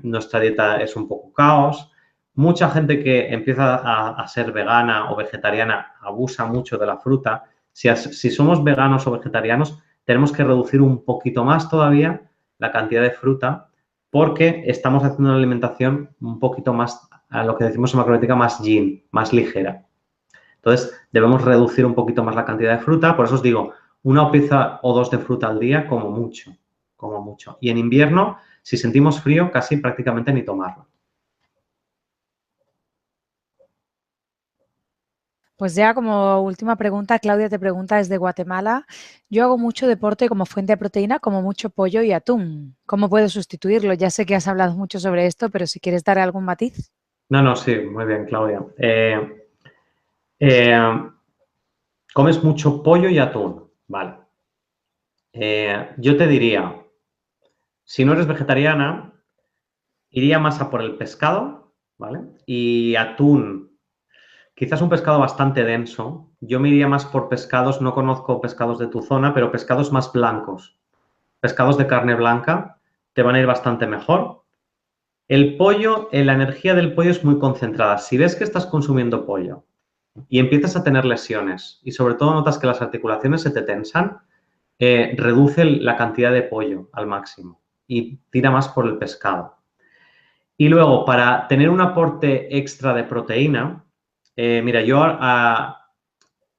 nuestra dieta es un poco caos. Mucha gente que empieza a ser vegana o vegetariana abusa mucho de la fruta. Si somos veganos o vegetarianos, tenemos que reducir un poquito más todavía la cantidad de fruta porque estamos haciendo una alimentación un poquito más, a lo que decimos en macrobiótica, más yin, más ligera. Entonces, debemos reducir un poquito más la cantidad de fruta. Por eso os digo, una pieza o dos de fruta al día como mucho, como mucho. Y en invierno, si sentimos frío, casi prácticamente ni tomarlo.
Pues ya como última pregunta, Claudia te pregunta desde Guatemala. Yo hago mucho deporte como fuente de proteína, como mucho pollo y atún. ¿Cómo puedo sustituirlo? Ya sé que has hablado mucho sobre esto, pero si quieres dar algún matiz.
No, sí, muy bien, Claudia. Comes mucho pollo y atún, vale. Yo te diría, si no eres vegetariana, iría más a por el pescado, ¿vale? Y atún, quizás un pescado bastante denso. Yo me iría más por pescados, no conozco pescados de tu zona, pero pescados más blancos. Pescados de carne blanca te van a ir bastante mejor. El pollo, la energía del pollo es muy concentrada. Si ves que estás consumiendo pollo y empiezas a tener lesiones y sobre todo notas que las articulaciones se te tensan, reduce la cantidad de pollo al máximo y tira más por el pescado. Y luego, para tener un aporte extra de proteína, mira,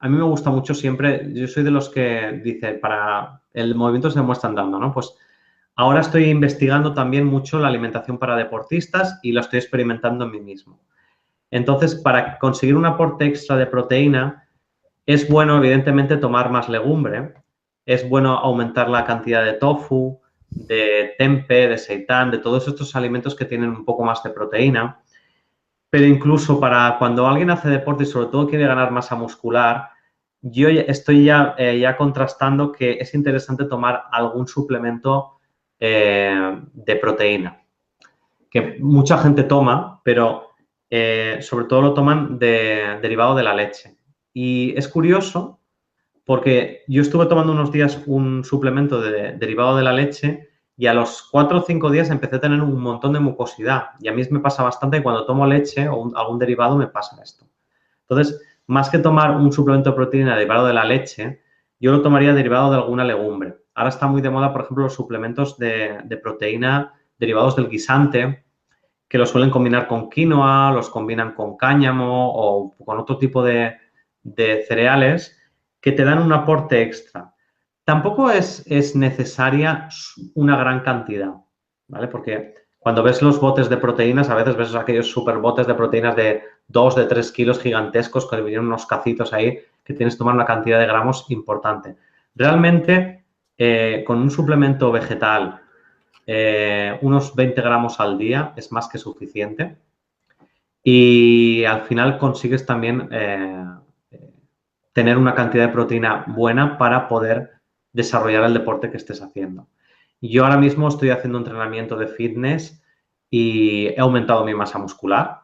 a mí me gusta mucho siempre, yo soy de los que dice, para el movimiento se demuestra andando, ¿no? Pues ahora estoy investigando también mucho la alimentación para deportistas y lo estoy experimentando en mí mismo. Entonces, para conseguir un aporte extra de proteína, es bueno, evidentemente, tomar más legumbre, es bueno aumentar la cantidad de tofu, de tempeh, de seitán, de todos estos alimentos que tienen un poco más de proteína. Pero incluso para cuando alguien hace deporte y sobre todo quiere ganar masa muscular, yo estoy ya contrastando que es interesante tomar algún suplemento de proteína, que mucha gente toma, pero sobre todo lo toman derivado de la leche. Y es curioso porque yo estuve tomando unos días un suplemento derivado de la leche y a los 4 o 5 días empecé a tener un montón de mucosidad. Y a mí me pasa bastante que cuando tomo leche o algún derivado me pasa esto. Entonces, más que tomar un suplemento de proteína derivado de la leche, yo lo tomaría derivado de alguna legumbre. Ahora está muy de moda, por ejemplo, los suplementos de proteína derivados del guisante, que los suelen combinar con quinoa, los combinan con cáñamo o con otro tipo de cereales que te dan un aporte extra. Tampoco es necesaria una gran cantidad, ¿vale? Porque cuando ves los botes de proteínas, a veces ves aquellos super botes de proteínas de 2, de 3 kilos gigantescos que vienen unos cacitos ahí que tienes que tomar una cantidad de gramos importante. Realmente, con un suplemento vegetal, unos 20 gramos al día es más que suficiente y al final consigues también tener una cantidad de proteína buena para poder desarrollar el deporte que estés haciendo. Yo ahora mismo estoy haciendo entrenamiento de fitness y he aumentado mi masa muscular.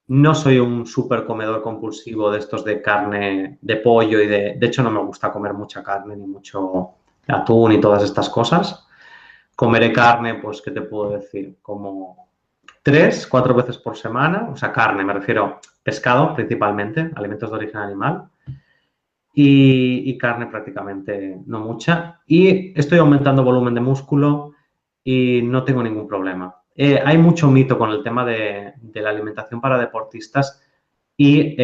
No soy un súper comedor compulsivo de estos de carne, de pollo y de hecho no me gusta comer mucha carne ni mucho atún y todas estas cosas. Comeré carne, pues, ¿qué te puedo decir? Como 3, 4 veces por semana, o sea, carne, me refiero pescado principalmente, alimentos de origen animal y carne prácticamente no mucha. Y estoy aumentando volumen de músculo y no tengo ningún problema. Hay mucho mito con el tema de la alimentación para deportistas y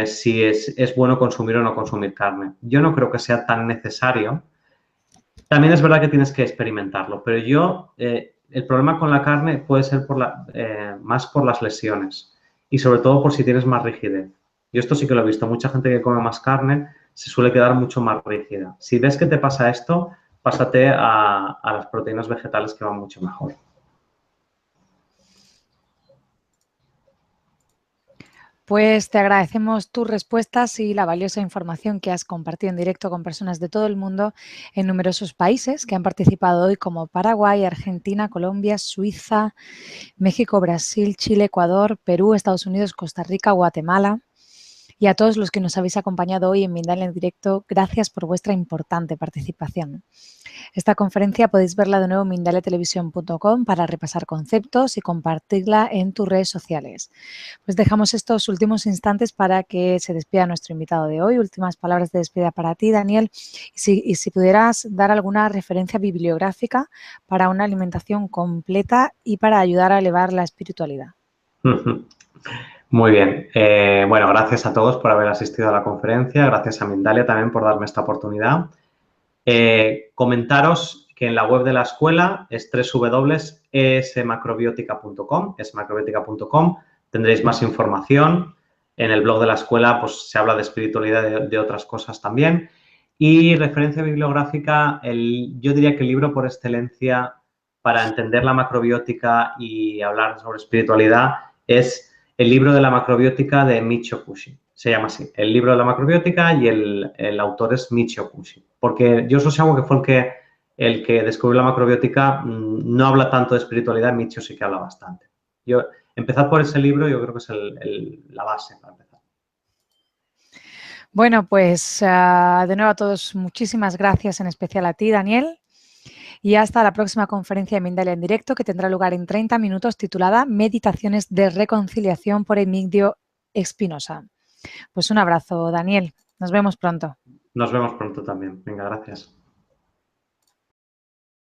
si es bueno consumir o no consumir carne. Yo no creo que sea tan necesario. También es verdad que tienes que experimentarlo, pero el problema con la carne puede ser más por las lesiones y sobre todo por si tienes más rigidez. Yo esto sí que lo he visto, mucha gente que come más carne se suele quedar mucho más rígida. Si ves que te pasa esto, pásate a las proteínas vegetales que van mucho mejor.
Pues te agradecemos tus respuestas y la valiosa información que has compartido en directo con personas de todo el mundo en numerosos países que han participado hoy, como Paraguay, Argentina, Colombia, Suiza, México, Brasil, Chile, Ecuador, Perú, Estados Unidos, Costa Rica, Guatemala. Y a todos los que nos habéis acompañado hoy en Mindalia en directo, gracias por vuestra importante participación. Esta conferencia podéis verla de nuevo en mindaliatelevisión.com para repasar conceptos y compartirla en tus redes sociales. Pues dejamos estos últimos instantes para que se despida nuestro invitado de hoy. Últimas palabras de despedida para ti, Daniel. Y si pudieras dar alguna referencia bibliográfica para una alimentación completa y para ayudar a elevar la espiritualidad.
Muy bien. Bueno, gracias a todos por haber asistido a la conferencia. Gracias a Mindalia también por darme esta oportunidad. Comentaros que en la web de la escuela es www.esmacrobiótica.com. Tendréis más información. En el blog de la escuela pues, se habla de espiritualidad, de otras cosas también. Y referencia bibliográfica, yo diría que el libro por excelencia para entender la macrobiótica y hablar sobre espiritualidad es el libro de la macrobiótica de Michio Kushi. Se llama así, el libro de la macrobiótica y el autor es Michio Kushi. Porque yo Soshago, que fue el que descubrió la macrobiótica, no habla tanto de espiritualidad, Michio sí que habla bastante. Empezad por ese libro, yo creo que es la base para empezar.
Bueno, pues de nuevo a todos muchísimas gracias, en especial a ti, Daniel. Y hasta la próxima conferencia de Mindalia en directo, que tendrá lugar en 30 minutos, titulada Meditaciones de Reconciliación por Emigdio Espinosa. Pues un abrazo, Daniel. Nos vemos pronto.
Nos vemos pronto también. Venga, gracias.